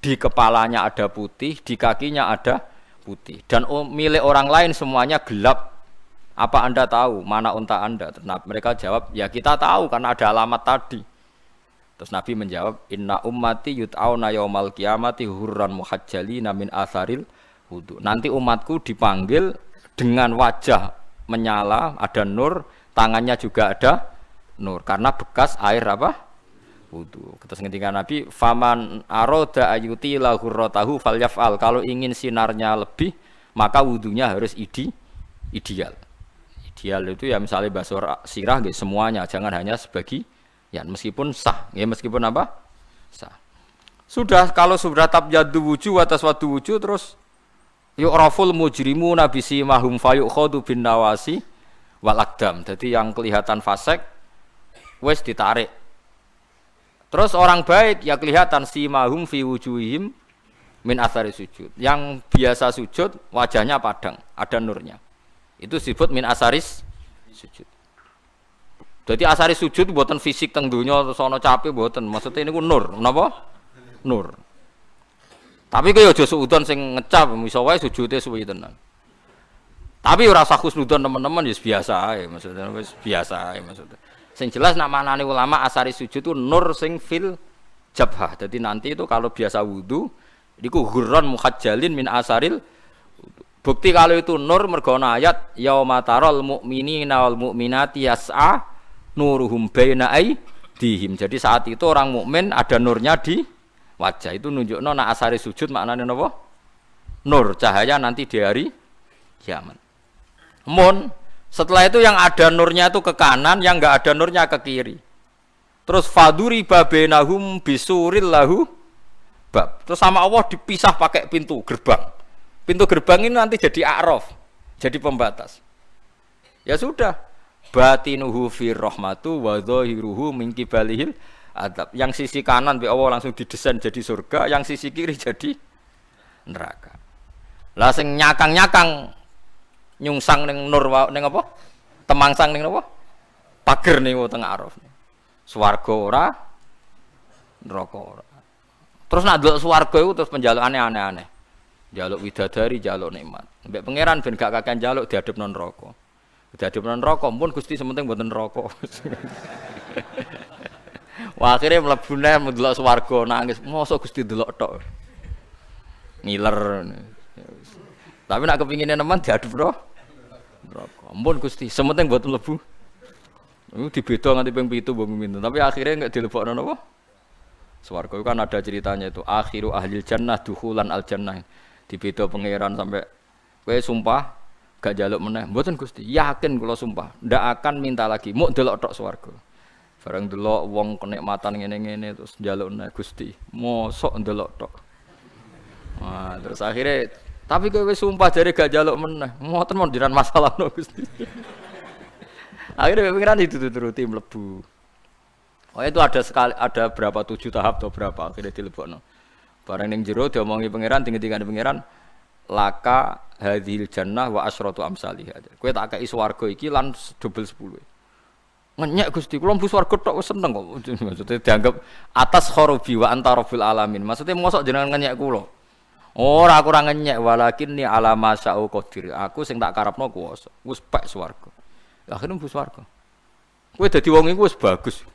Speaker 1: di kepalanya ada putih, di kakinya ada putih dan milik orang lain semuanya gelap. Apa Anda tahu mana unta Anda? Nah, mereka jawab, ya kita tahu karena ada alamat tadi. Terus Nabi menjawab, inna ummati yut'auna yaumal qiyamati hurran muhajjalina min atharil wudu. Nanti umatku dipanggil dengan wajah menyala, ada nur, tangannya juga ada nur karena bekas air apa? Wudu. Terus ngendikan Nabi, faman aroda ayuti la hurratahu falyaf'al. Kalau ingin sinarnya lebih, maka wudunya harus ideal. Ideal itu ya misalnya basuh sirah nggih semuanya, jangan hanya sebagian meskipun sah, ya meskipun apa? Sah. Sudah kalau sudah tabyaddu wujuh atas wadu wujuh terus yu'raful mujrimuna bisimahum fayukhadu bin nawasi wal aqdam. Jadi yang kelihatan fasik wis ditarik. Terus orang baik ya kelihatan simahum fi wujuhihim min athari sujud. Yang biasa sujud wajahnya padang, ada nurnya. Itu disebut min asaris sujud. Jadi asaris sujud buatan fisik teng dunya terus ana capek buatan. Maksudnya ini ku nur, napa? Nur. Tapi kaya aja suudon sing ngecap, iso wae sujude suwi tenan. Tapi ora usah khusnudon teman-teman ya biasa ae, maksudnya wis biasa ae maksudnya. Sing jelas nak manane ulama asaris sujud itu nur sing fil jabhah. Jadi nanti itu kalau biasa wudu iku hurran muhajjalin min asaril. Bukti kalau itu nur mergo ana ayat yauma taral mu'minina wal mu'minati yas'a nuruhum baina aydihim. Jadi saat itu orang mukmin ada nurnya di wajah. Itu nunjukno nek asari sujud maknane napa? Nur, cahaya nanti di hari kiamat. Setelah itu yang ada nurnya itu ke kanan, yang enggak ada nurnya ke kiri. Terus faduri babenahum bisuril lahu bab. Terus sama Allah dipisah pakai pintu gerbang. Pintu gerbang ini nanti jadi a'raf, jadi pembatas. Ya sudah, batinuhu fir rahmatu wa dhahiruhu min qibalihil adab. Yang sisi kanan bi Allah langsung didesain jadi surga, yang sisi kiri jadi neraka. Lah sing nyakang-nyakang nyungsang ning nur ning apa? Temangsang ning apa? Pager ning teng a'raf. Swarga ora, neraka ora. Terus nak ndelok swarga iku terus penjalukane aneh-aneh. Jaluk widadari, jaluk nikmat. Mbek pangeran ben gak kakean jaluk diadepno neraka. Diadepno neraka, pun Gusti sementing mboten neraka. Wah, akhire mlebu neh ndelok swarga nangis, mosok Gusti delok tok. Ngiler. Tapi nak kepingine nemen diadepno neraka. Ampun Gusti, sementing mboten mlebu. Iku dibeda nganti ping 7 mbok minten, tapi akhirnya enggak dilebokno napa? Swarga itu kan ada ceritanya itu akhiru ahlil jannah dukhulan al jannah. Dibeda pangeran sampai kowe sumpah gak njaluk meneh. Mboten Gusti, yakin kula sumpah, ndak akan minta lagi. Muk delok tok swarga. Bareng delok wong kenikmatan ngene-ngene terus njaluk meneh Gusti. Mosok ndelok tok. Wah, terus akhirnya tapi kowe wis sumpah jare gak njaluk meneh. Ngoten mon diran masalahno Gusti. Akhirnya pangeran dituruti mlebu. Oh itu ada berapa 7 tahap atau berapa akhirnya dilebokno. Barang ning jero diomongi pangeran tinggi-tinggi pangeran laka hadhil jannah wa asyratu amsalihha. Kowe tak kei swarga iki lan double 10. Ngenyek Gusti, kula mlebu swarga tok wis seneng kok. Maksudnya dianggap atas khorobi wa anta rabbil alamin. Maksudnya mosok jenengan ngenyek kula. Ora aku ora ngenyek walakin ni ala masya'u qadir. Aku sing tak karepno kuwasa. Wis pek swarga. Akhirnya mlebu swarga. Kowe dadi wong iku wis bagus.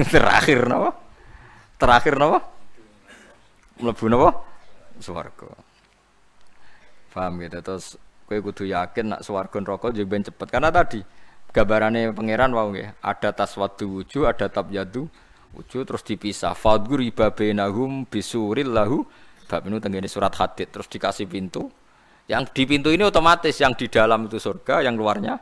Speaker 1: Terakhir napa? Mlebu napa? Swarga. Paham gitu. Terus kowe kudu yakin nak swarga neraka yo ben cepet. Karena tadi gambarane pangeran wau nggih, ada taswaddu wujuh, ada tabyadu wujuh terus dipisah. Fadhuri babenahum bisuril lahu. Bab ini tenggene surat Hadid terus dikasih pintu. Yang di pintu ini otomatis yang di dalam itu surga, yang luarnya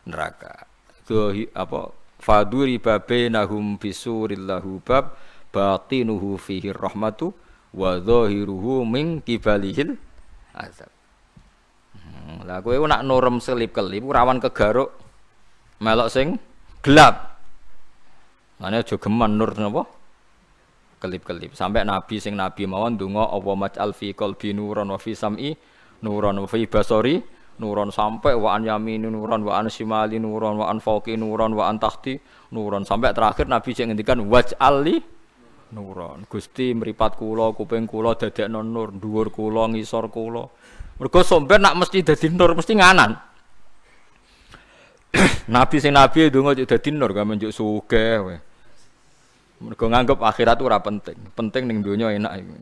Speaker 1: neraka. Itu apa? Faduri babainahum bisurillahu bab batinuhu fihi rahmatu wa dhahiruhu min qibalihil azab. Lah kowe nak nurem selip-kelip rawan kegaruk melok sing gelap. Mane aja geman nur napa? Kelip-kelip. Sampai nabi sing nabi mawon ndonga apa maj'al fi qalbi nuran wa fi sam'i nuran wa fi basari nuran sampai wa an yamini nuran wa an shimali nuran wa an fawqi nuran wa an tahti nuran sampai terakhir nabi sing ngendikan waj'ali nuran. Gusti mripat kula, kuping kula dadekno nur, dhuwur kula, ngisor kula. Mergo somben nak mesti dadi nur mesti nganan. Nabi sing nabi ndonga dadi nur gak menjuk sugih kowe. Mergo nganggep akhirat ora penting, penting ning donya enak iki.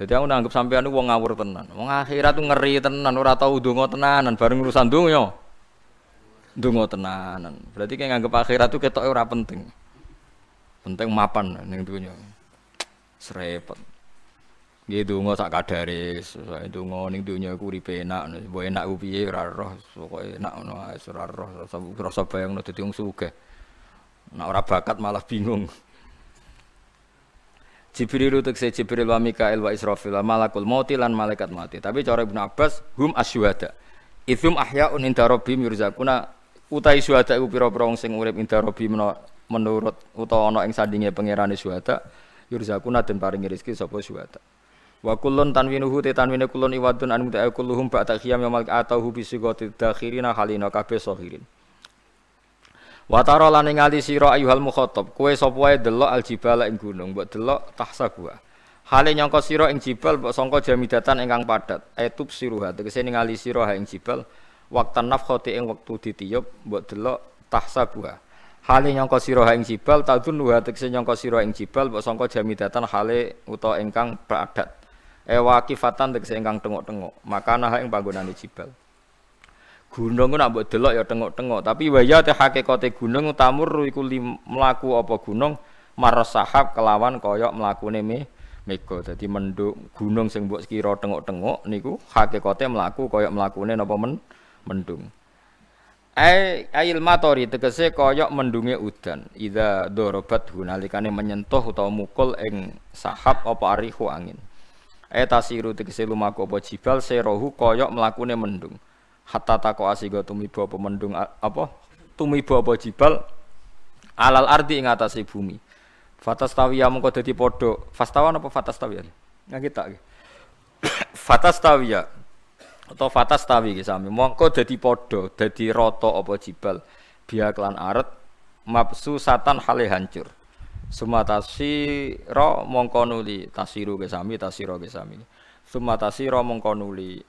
Speaker 1: Dadi aku nanggep sampean iku wong ngawur tenan. Wong akhirat ku ngeri tenan, ora tau ndonga tenanan, bareng urusan donya. Ndonga tenanan. Berarti kayak nganggep akhirat ku ketoke ora penting. Penting mapan ning donya. Srepet. Nggih donga sak kadare, donga ning donya iku uripe enak, mbok enak ku piye ora roh, pokoke enak ngono ae ora roh, rasa bayangno dadi wong sugih. Nek ora bakat malah bingung. Jibril utekse Jibril wa Mikail wa Israfil wa malakul maut lan malaikat mati. Tapi cara Ibnu Abbas hum asyuhada. Idzum ahyaun inda rabbihim yurzaquna utai syuhada iku pira-pira wong sing urip inda rabbihim menurut utawa ana ing sandinge pangerane syuhada yurzaquna den paringi rezeki sapa syuhada. Wa kullun tanwinuhu te tanwine kullun iwadun an muta'a kulluhum ba'da qiyam yaumil atahu bi sigati dakhirina halina kabeh sahirin. Wa tara lan ningali sira ayyuhal mukhatab kowe sapa wae delok aljibala ing gunung mbok delok tahsabuha hale nyangka sira ing jibal mbok sangka jamidatan ingkang padat etub siruha tegese ningali sira ing jibal waqtan nafkhati ing wektu ditiup mbok delok tahsabuha hale nyangka sira ing jibal tadunnuha tegese nyangka sira ing jibal mbok sangka jamidatan hale utawa ingkang padat waqifatan tegese ingkang tengok-tengok makana ing panggonane jibal. Gunung ku nak mbok delok ya tengok-tengok, tapi waya te hakikate gunung tamur iku mlaku apa gunung maros sahab kelawan kaya mlakune mega. Dadi menduk gunung sing mbok kira tengok-tengok niku hakikate mlaku kaya mlakune napa mendung. Ail matori tegese kaya mendunge udan. Idza dorobat gunalikane menyentuh utawa mukul ing sahab apa arihu angin. Tasiru tegese lumaku apa jibal serohu kaya mlakune mendung. Hatta tako asiga tumiba apa mendung apa tumiba apa jibal alal ardi ing atase bumi fatastawiya mengko dadi padha fastawan apa fatastawiya nang kita fatastawiya atau fatastawi iki sami mengko dadi padha dadi rata apa jibal biya kelan aret mabsu satan hale hancur sumatasi ra mongko nuli tasiru ke sami tasira ke sami sumatasi ra mongko nuli.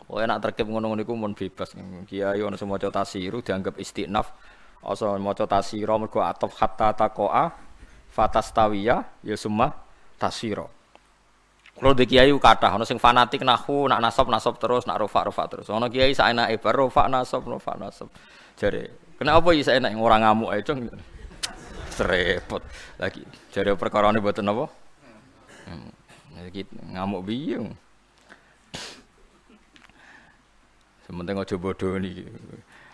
Speaker 1: Oh enak terkep ngono-ngono iku mun bebas. Kiai ana sing maca tasiru dianggap istinaf. Asa maca tasira mergo ataf hatta taqaa fatastawiya ya summa tasira. Kulo de kiai kathah ana sing fanatik nahwu, nak nasab terus, nak rofa terus. Ana kiai saenake bar rofa nasab. Jare, kenapa iki saenake ora ngamuk ae, Cung? Repot. Lagi jare perkarane mboten napa? Iki ngamuk piye? Sementing aja bodho niki.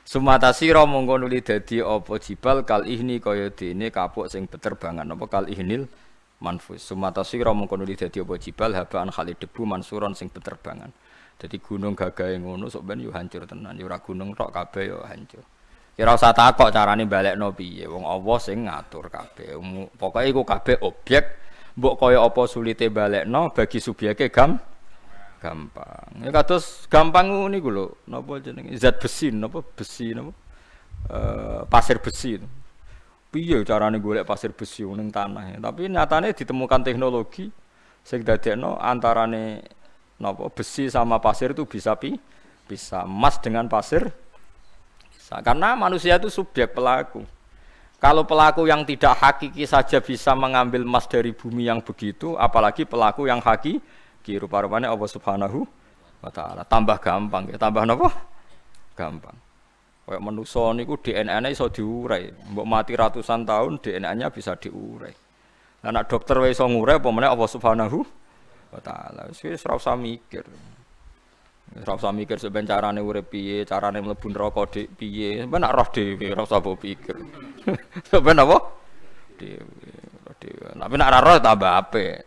Speaker 1: Sumatasira mongko nuli dadi apa jibal kal ihni kaya dene kapuk sing beterbangan apa kal ihnil manfus. Sumatasira mongko nuli dadi apa jibal habaan khalid debu mansuron sing beterbangan. Dadi gunung gagahe ngono sok ben yo hancur tenan. Yo ora gunung tok kabeh yo hancur. Kira usah takok carane balekno piye. Wong Allah sing ngatur kabeh. Pokoke iku kabeh objek mbok kaya apa sulite balekno bagi subyeke gampang. Ya kados gampang niku lho, napa jenenge zat besi, napa besi napa? Pasir besi. Piye carane golek pasir besi ning tanah. Tapi nyatane ditemukan teknologi sing dadekno antarane napa besi sama pasir itu bisa emas dengan pasir bisa. Karena manusia itu subjek pelaku. Kalau pelaku yang tidak hakiki saja bisa mengambil emas dari bumi yang begitu, apalagi pelaku yang hakiki rupa-rupane Allah Subhanahu wa taala tambah gampang ya tambah napa gampang kaya manusa niku DNA-ne iso diurai mbok mati ratusan tahun DNA-nya bisa diurai. Lah nek dokter wis iso ngurai apa meneh Allah Subhanahu wa taala. Wis ora usah mikir. Ora usah mikir sampeyan carane urip piye, carane mlebu neraka dik piye. Sampeyan nak roh dhewe, ora usah mbok pikir. Sampeyan apa? Dhewe. Tapi nak ora roh tambah apik.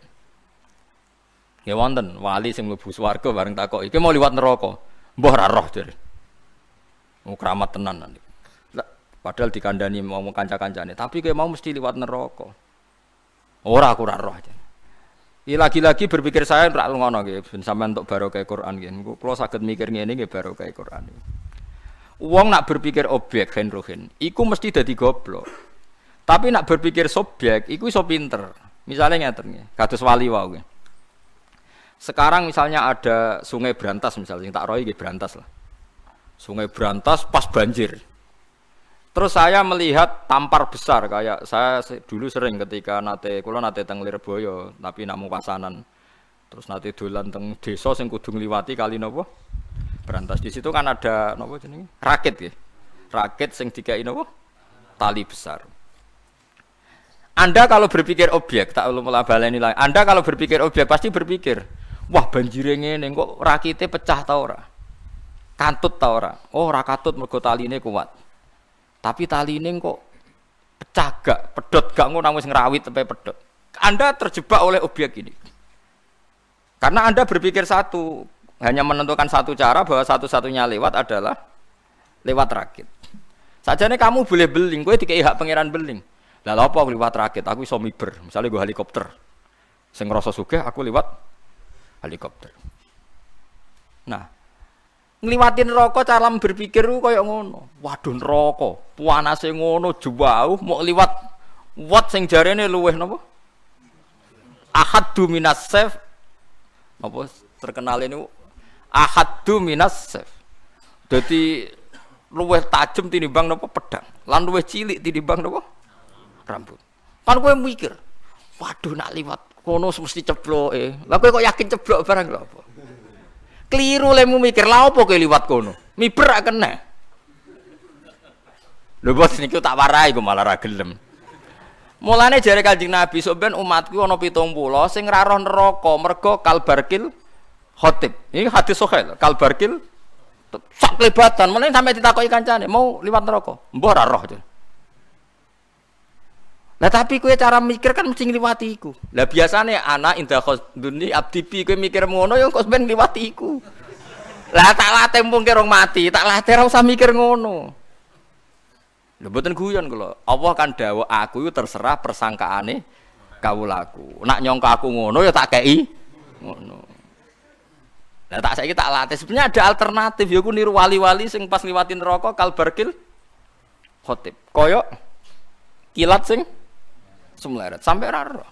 Speaker 1: Ya wonten wali sing mlebu swarga bareng takok, iki mau liwat neraka. Mbah ora roh jare. Keramat tenan nanti. Padahal dikandani mau kanca-kancane, tapi kowe mau mesti liwat neraka. Ora aku ora roh aja. Iki lagi-lagi berpikir saya ora ngono nggih, ben sampean entuk barokah Quran nggih. Kula saged mikir ngene nggih barokah Quran. Wong nak berpikir objek rohin, iku mesti dadi goblok. Tapi nak berpikir subjek, iku iso pinter. Misalnya ngeten nggih, kados wali wae. Sekarang misalnya ada sungai Brantas misalnya, tak rohi nggih Brantas lah. Sungai Brantas pas banjir. Terus saya melihat tampar besar kayak saya dulu sering ketika kula nate teng Lirboyo tapi namung pasanan. Terus nate dolan teng desa sing kudu ngliwati kali napa? Brantas. Di situ kan ada napa jenenge? Rakit nggih. Rakit sing dikai napa? Tali besar. Anda kalau berpikir objek, tak ulun baleni lagi. Anda kalau berpikir objek pasti berpikir, wah banjire ngene kok rakite pecah ta ora? Kantut ta ora? Oh, ora katut mergo taline kuat. Tapi tali ini kok pecah gak, pedot gak ngono wis ngrawit sampai pedot. Anda terjebak oleh objek ini. Karena Anda berpikir satu, hanya menentukan satu cara bahwa satu-satunya lewat adalah lewat rakit. Sajane kamu boleh beling, kowe dikei hak pangeran beling. Lah lha apa aku liwat rakit? Aku iso miber, misalnya gue helikopter. Sing ngrasa sugih aku liwat helikopter. Nah, ngliwati neraka cara berpikir ku kaya ngono. Waduh neraka, panase ngono jauh mau liwat wat sing jarene luweh napa? Ahaddu minas sayf. Napa terkenal ini ahaddu minas sayf. Dadi luweh tajem tinimbang napa pedang, lan luweh cilik tinimbang napa? Rambut. Kan kowe mikir, waduh nak liwat kono mesti cebloke. Lah kowe kok yakin ceblok barang lho apa? Keliru lemu mikir lha opo kowe liwat kono. Miber ra kena. Lho bos niku tak warai kok malah ra gelem. Mulane jare Kanjeng Nabi sok ben umatku ana 70 sing ra roh neraka mergo kalbarkil khotib. Ini hadis sahih kalbarkil sak kelebatan. Mulane sampe ditakoki kancane mau liwat neraka. Mbah ra roh. Lah tapi kowe cara mikir kan mesti ngliwati iku. Lah biasane anak indah khosduni abdibi kowe mikir ngono ya kok ben ngliwati iku. Lah tak latih mungkin rong mati, tak latih ora usah mikir ngono. Lha mboten guyon kula. Allah kan dawuh aku iku terserah persangkaane kawulaku. Nak nyangka aku ngono ya tak kei ngono. Lah tak saiki tak latih. Sebenarnya ada alternatif ya ku niru wali-wali sing pas ngliwati neraka kalbarkil khotib. Kaya kilat sing semleret sampai raro.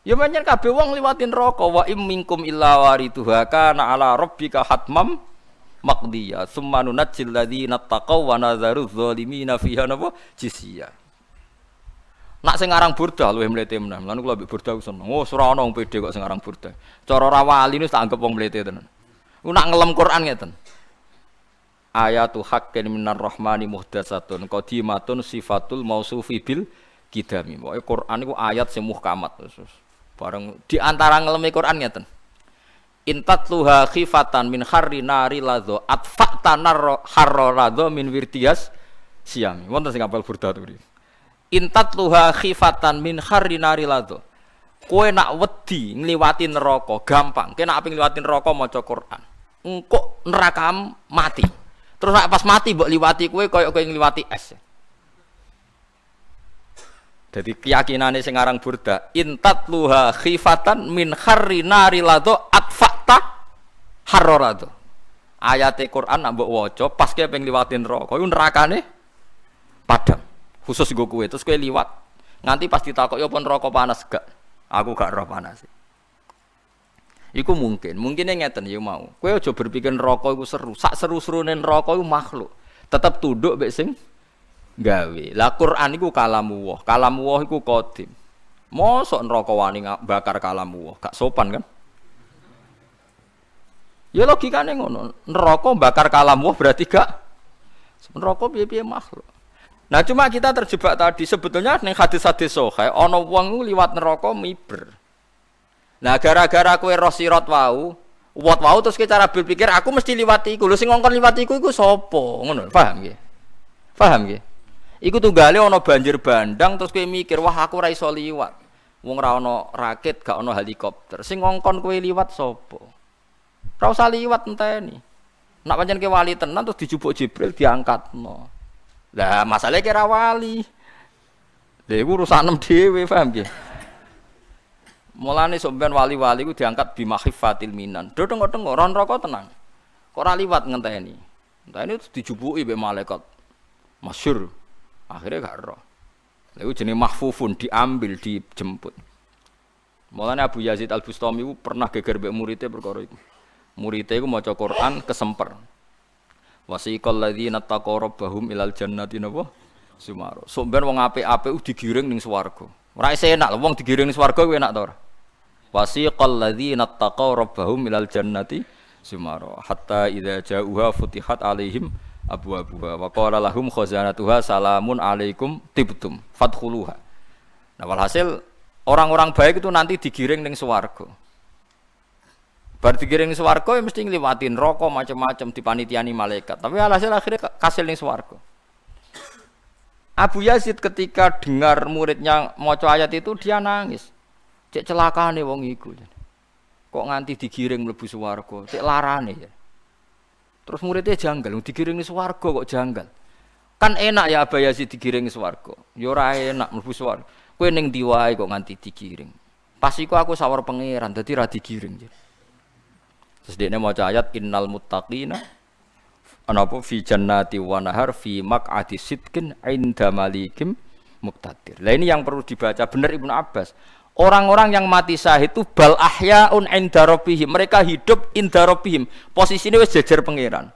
Speaker 1: Ya pancen kabeh wong liwatin neraka wa im minkum illa waridhuha kana ala rabbika hatmam maqdiya summa nunajjil ladzina taqaw wa nadzaru dzalimina fiha napa jisya. Nak sing aran burdah luwih mlete menan. Lan kula mbek burdah seneng. Oh ora ana wong pede kok sing aran burdah. Cara ra wali wis tak anggap wong mlete tenan. Ku nak ngelem Quran ngeten. Ayatu haqqin minar rahmani muhdatsatun qadimatun sifatul mausufi bil kidami. Pokoke Quran iku ayat sing muhkamat terus. Bareng di antara ngelemi Quran ngeten. Intatluha khifatan min kharri nari ladza atfa'tanar harradza min wirtiyas siami. Wonten sing apal burda to. Intatluha khifatan min kharri nari ladza. Kowe nak wedi ngliwati neraka gampang. Kowe nak aping ngliwati neraka maca Quran. Engko neraka mati. Terus nak pas mati mbok liwati kowe kaya kowe ngliwati es. Jadi keyakinane sing aran burda intatluha khifatan min kharri nari ladza atfa'ta harradza. Ayate Quran nak mbok waca pas kowe pengen liwatin neraka iku nerakane padam. Khusus nggo kowe terus kowe liwat nganti pas ditakoki apa neraka panas gak. Aku gak roh panas. Iku mungkin ngeten ya mau. Kowe aja berpikir neraka iku seru. Sak seru-serune neraka iku makhluk. Tetep tunduk mek sing gawe. Lah Quran iku kalamu Allah. Kalamu Allah iku qadim. Mosok neraka wani bakar kalamu Allah, gak sopan kan? Ya logikane ngono. Neraka bakar kalamu Allah berarti gak neraka piye-piye makhluk. Nah cuma kita terjebak tadi sebetulnya ning hadis-hadis sahih ana wong liwat neraka miber. Nah gara-gara kowe roh sirat wau, wat wau terus kowe cara berpikir aku mesti liwati iku. Lho sing ngongkon liwati iku sapa? Ngono, paham nggih? Paham nggih? Iku tunggale ana banjir bandang terus kowe mikir, wah aku ora iso liwat. Wong ora ana rakit, gak ana helikopter. Sing ngongkon kowe liwat sapa? Ora usah liwat enteni. Nak pancen ke wali tenan terus dijupuk Jibril diangkatno. Lah masalahe kira wali. Lha iku urusanem dhewe, paham nggih? Mulane sampean wali-wali ku diangkat bimahiffatil minan. Do tengok-tengok ron roko tenang. Kok ora liwat ngenteni. Enteni terus dijupuki mbek malaikat. Masyhur. Akhirnya gak roh. Lha iku jenenge mahfufun, diambil, dijemput. Mulane Abu Yazid Al-Bustami ku pernah geger mbek muridé perkara iku. Muridé iku maca Quran kesemper. Wasiqal ladzina taqaw rabbahum ilal jannati napa? Sumaro. Sampeyan wong apik-apik digiring ning swarga. Ora enak lho wong digiring ning swarga kuwi enak ta ora? Wasiqal ladzina taqaw rabbahum ilal jannati sumaro. Hatta idza ja'uha futihat alaihim abwabuha wa qala lahum khazanatuha salamun alaikum tibtum fadkhuluha. Nah walhasil orang-orang baik itu nanti digiring ning swarga. Bar digiring ning swarga ya mesti ngliwati neraka macam-macam dipanitiani malaikat. Tapi alhasil akhirnya kasil ning swarga. Abu Yazid ketika dengar muridnya maca ayat itu dia nangis. Cek celakane wong iku. Kok nganti digiring mlebu swarga, cek larane ya. Terus muridnya janggal, digiring ning swarga kok janggal. Kan enak ya Abu Yazid digiring ning swarga. Ya ora enak mlebu swarga. Kowe ning ndi wae kok nganti digiring. Pas iku aku sawar pangeran dadi ra digiring. Terus dekne maca ayat innal muttaqina anapa fi jannati wa nahar fi maq'adi sidqin 'inda malikim muqtadir. Lah ini yang perlu dibaca benar Ibnu Abbas. Orang-orang yang mati syahid itu bal ahyaun 'inda rabbihim. Mereka hidup 'inda rabbihim. Posisine wis jejer pangeran.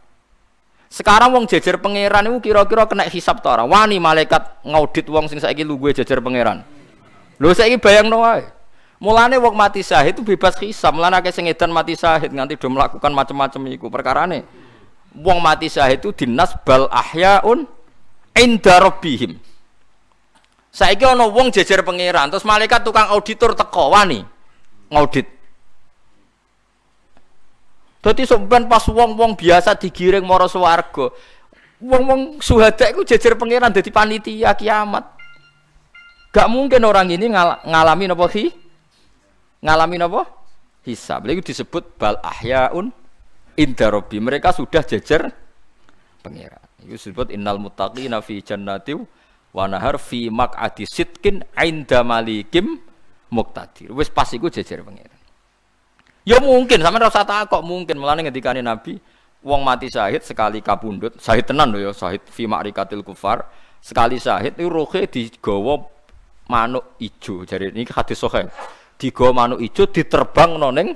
Speaker 1: Sekarang wong jejer pangeran iku kira-kira kena hisab ta ora? Wani malaikat ngaudit wong sing saiki luwe jejer pangeran. Lho saiki bayangno wae. Mulane wong mati syahid itu bebas hisab, mulane akeh sing edan mati syahid nganti do melakukan macam-macam iku. Perkarane wong mati syahid itu dinas bal ahyaun inda rabbihim. Saiki ana wong jejer pangeran, terus malaikat tukang auditor teko wani ngaudit. Dadi sampean pas wong-wong biasa digiring mara swarga. Wong-wong syuhada iku jejer pangeran dadi panitia kiamat. Gak mungkin orang ini ngalami napa ngalami apa? Hisab. Lha iku disebut bal ahyaun inda rabbi. Mereka sudah jejer pangeran. Iku disebut innal muttaqina fi jannati wa nahar fi maq'adi sidqin 'inda malikim muqtadir. Wis pas iku jejer pangeran. Ya mungkin sampeyan ora usah takok mungkin. Mulane ngendikane Nabi, wong mati syahid sekali kapundhut, syahid tenan lho ya, syahid fi ma'rikatil kufar. Sekali syahid iku rohe digawa manuk ijo. Jare iki hadis sahih. Digo manuk ijo diterbangno ning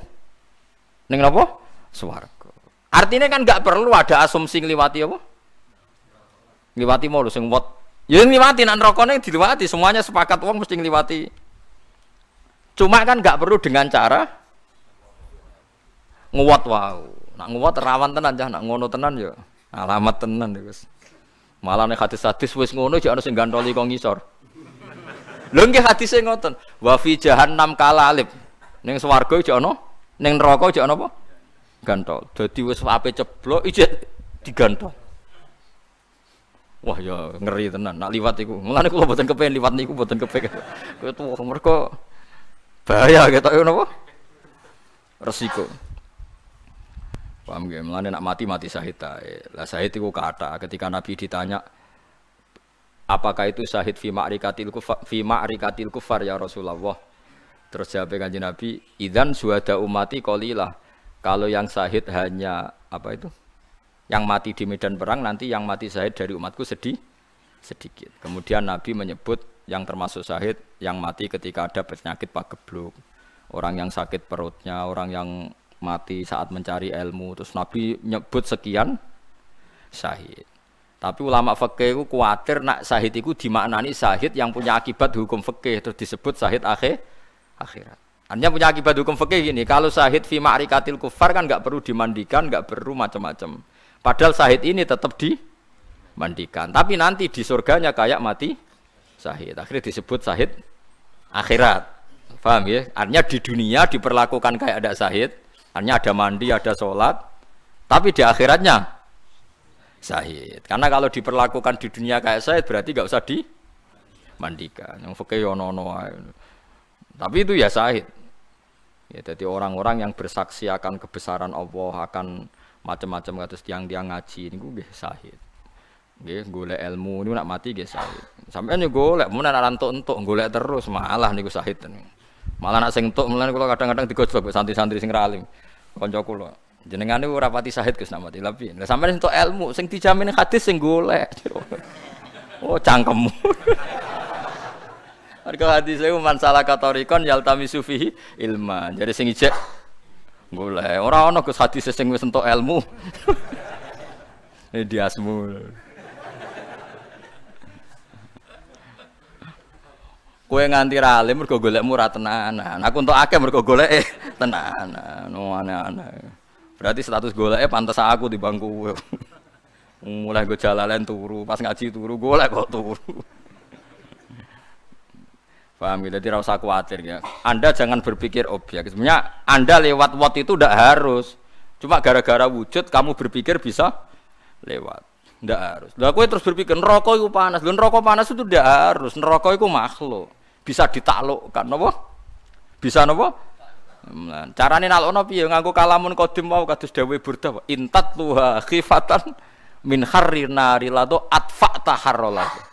Speaker 1: napa? Swarga. Artinya kan enggak perlu ada asumsi ngliwati apa? Ngliwati mau lho sing wat. Ya ngliwati nek nerakane diliwati, semuanya sepakat wong mesti ngliwati. Cuma kan enggak perlu dengan cara nguwat wau. Nak nguwat rawan tenan cah, nak ngono tenan ya alamat tenan wis. Malah nek hadis-hadis wis ngono jek ana sing gantoli kok ngisor. Lho nggih hadise ngoten, wa fi jahannam kalalib. Ning swarga jek ana, ning neraka jek ana apa? Gantol. Dadi wis ape ceblok ijek digantol. Wah ya ngeri tenan nak liwat iku. Mulane kula mboten kepengin liwat niku mboten kepengin. Kuwi tuwa mergo bahaya ketoke napa? Resiko. Paham nggih? Mulane nak mati syahid ae. Lah syahid iku kathah ketika Nabi ditanya apakah itu syahid fi ma'rikatil kufar ya Rasulullah. Terus jawab Kanjeng Nabi, idzan syuhada ummati qalilah. Kalau yang syahid hanya apa itu? Yang mati di medan perang, nanti yang mati syahid dari umatku sedikit. Kemudian Nabi menyebut yang termasuk syahid yang mati ketika ada penyakit pagebluk. Orang yang sakit perutnya, orang yang mati saat mencari ilmu. Terus Nabi nyebut sekian syahid. Tapi ulama fikih itu kuatir nak syahid itu dimaknani syahid yang punya akibat hukum fikih terus disebut syahid akhirat. Artinya punya akibat hukum fikih gini, kalau syahid fi ma'rikatil kufar kan enggak perlu dimandikan, enggak perlu macam-macam. Padahal syahid ini tetap dimandikan. Tapi nanti di surganya kayak mati syahid. Akhirnya disebut syahid akhirat. Paham ya? Artinya di dunia diperlakukan kayak ada syahid, artinya ada mandi, ada sholat, tapi di akhiratnya syahid. Karena kalau diperlakukan di dunia kayak syahid berarti nggak usah dimandikan. Yang fikih ono-ono. Tapi itu ya syahid. Ya, jadi orang-orang yang bersaksi akan kebesaran Allah, akan macam-macam kados tiang-tiang ngaji niku nggih syahid. Nggih, golek ilmu niku nak mati nggih syahid. Sampeyan yo golek mun ana entuk-entuk golek terus malah niku syahid. Malah nak sing entuk mulane kula kadang-kadang digojlok santri-santri sing ra alim. Kanca kula. Jenengan niku ora pati syahid Gus nak mati tapi. Lah sampeyan entuk ilmu sing dijamin hadis sing golek. Oh, cangkemmu. Harga hadis itu mansalah katorikon yaltamisu fihi ilma. Jadi sing ijek golek. Ora ana Gus hadis sing wis entuk ilmu. Ini diasmu. Kowe nganti ra alim mergo golekmu ra tenanan. Aku entuk akeh mergo goleke tenanan. Aneh-aneh. Berarti status goleke pantes aku di bangku. Mulai go jalalan turu, pas ngaji turu golek kok turu. Paham ya? Jadi rasa khawatir ya. Anda jangan berpikir objek. Sebenarnya Anda lewat wat itu tidak harus. Cuma gara-gara wujud kamu berpikir bisa lewat. Tidak harus. Lah kowe terus berpikir neraka itu panas. Lho neraka panas itu tidak harus. Neraka itu makhluk. Bisa ditaklukkan napa? Bisa napa? Carane nalokno piye nganggo kalamun qadim wae kados dawuh Burdah. Intat tuha khifatan min harri nari lado atfa taharrala.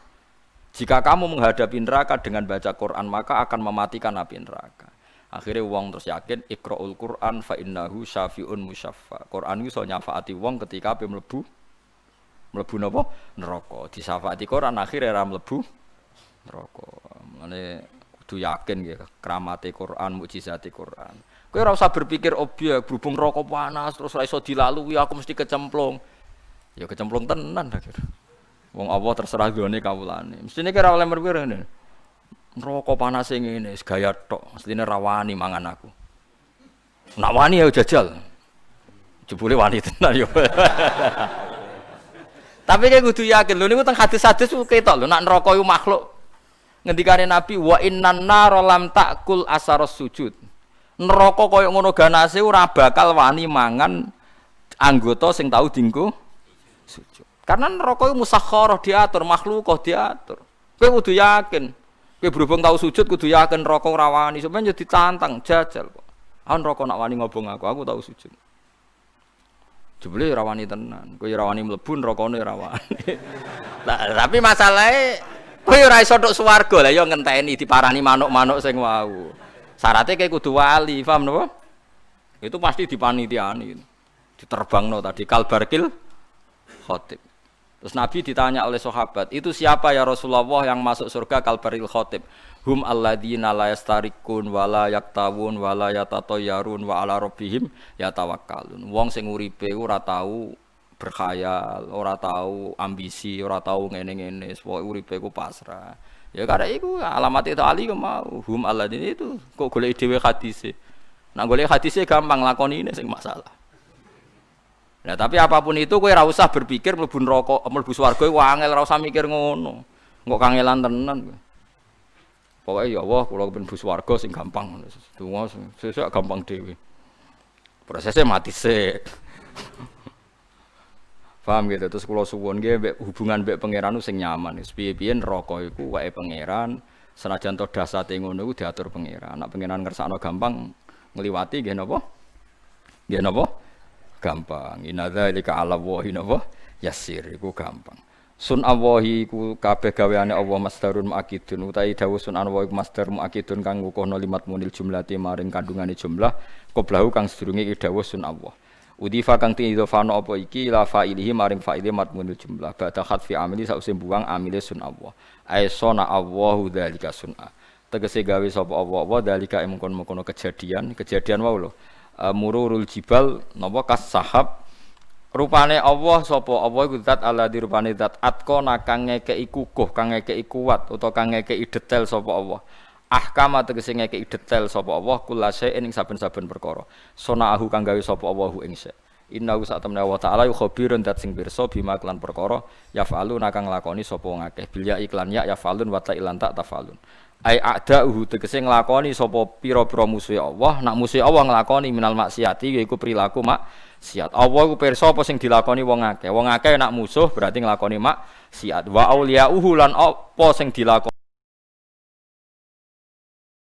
Speaker 1: Jika kamu menghadapi neraka dengan baca Quran maka akan mematikan api neraka. Akhirnya wong terus yakin iqra'ul Quran fa innahu syafi'un musyaffa. Quran iku iso nyafaati wong ketika ape mlebu napa? Neraka. Disyafaati Quran akhirnya ora mlebu neraka. Mane kudu yakin nggih keramate Quran, mukjizate Quran. Kowe ora usah berpikir objek berhubung neraka panas terus ora iso dilalui aku mesti kecemplung. Ya kecemplung tenan akhirnya. Wong Allah terserah gone kawulane. Mestine kira oleh merpira ngene. Neraka panase ngene, gaya tok. Mestine rawani mangan aku. Nak wani ya jajal. Jebule wani tenan yo. Tapi kayak kudu yakin lho niku teng hadis-hadis ku ketok lho nak neraka iku makhluk. Ngendikane Nabi wa innan nar lam ta'kul asaros sujud. Neraka koyo ngono ganase ora bakal wani mangan anggota sing tau dienggo sujud. Karena neraka itu musakhkharah diatur, makhluk diatur. Kowe kudu yakin. Kowe berhubung tau sujud kudu yakin neraka ora wani, sampeyan yo ditantang jajal kok. Ah neraka nak wani ngobong aku tau sujud. Jebule ora wani tenan. Kowe ora wani mlebu nerakane ora wani. Lah tapi masalahe kowe ora iso tok swarga lah yo ngenteni diparani manuk-manuk sing wau. Syaratnya kowe kudu wali, paham napa? Itu pasti dipanitiani. Diterbangno tadi kalbarkil khotib. Terus Nabi ditanya oleh sahabat, itu siapa ya Rasulullah yang masuk surga kalbaril khotib? Hum alladzina la yastarikun wa la yaktawun wa la yatatayyarun wa ala rabbihim yatawakkalun. Wong sing uripe ora tau berkhayal, ora tau ambisi, ora tau ngene-ngene, pokoke uripe ku pasrah. Ya karek iku alamat itu ali ku mau. Hum alladzina itu kok golek dhewe hadise. Nah golek hadise gampang lakoni ini sing masalah. Nah, tapi apapun itu kowe ora usah berpikir mlebu neraka, mlebu swarga iku angel, ora usah mikir ngono. Engko kangelan tenan kowe. Pokoke ya Allah, kula mlebu swarga sing gampang. Donga sesuk gampang dhewe. Prosesnya mati sik. Paham gitu. Terus kula suwun nggih mbek hubungan mbek pangeran sing nyaman. Piye-piye neraka iku wae pangeran, senajan to dasate ngono iku diatur pangeran. Nek pangeran ngersakno gampang ngliwati nggih napa? Nggih napa? Gampang. Inna dzalika 'ala Allahi napa yasir iku gampang. Sun Allahi ku kabeh gaweane Allah masdarun muakidun utawi dawuh sun Allahi ku masdar muakidun kang ngukuhno limat munil jumlati maring kandungane jumlah qoblahu kang sedurunge iki dawuh sun Allah. Udifa kang tiidhofano apa iki la fa'ilihi maring fa'ile matmunil jumlah ba'da khatfi amili sause buang amile sun Allah. Aisona Allahu dzalika sun'a. Tegese gawe sapa Allah dzalika mengkon-mengkono kejadian wae lho. Mururul jibal napa kas sahab rupane Allah sapa Allah iku zat alladzi rupane zat atqana kang ngekeki kukuh kang ngekeki kuat utawa kang ngekeki detail sapa Allah ahkama tegese ngekeki detail sapa Allah kullasain ing saben-saben perkara sonaahu kang gawe sapa Allah ing sa innahu sa'tamna wa ta'ala khabirun zat sing pirsa bima kelan perkara yaf'alu nakang nglakoni sapa wong akeh bil ya iklan ya yaf'alun wa ta ilan ta tafalun ai a'da'uhu tegese nglakoni sapa pira-pira musuhe Allah, nak musuhe Allah nglakoni minal maksiati yaiku perilaku maksiat. Allah iku pirsa apa sing dilakoni wong akeh. Wong akeh nak musuh berarti nglakoni maksiat. Wa auliyauhu lan apa sing dilakoni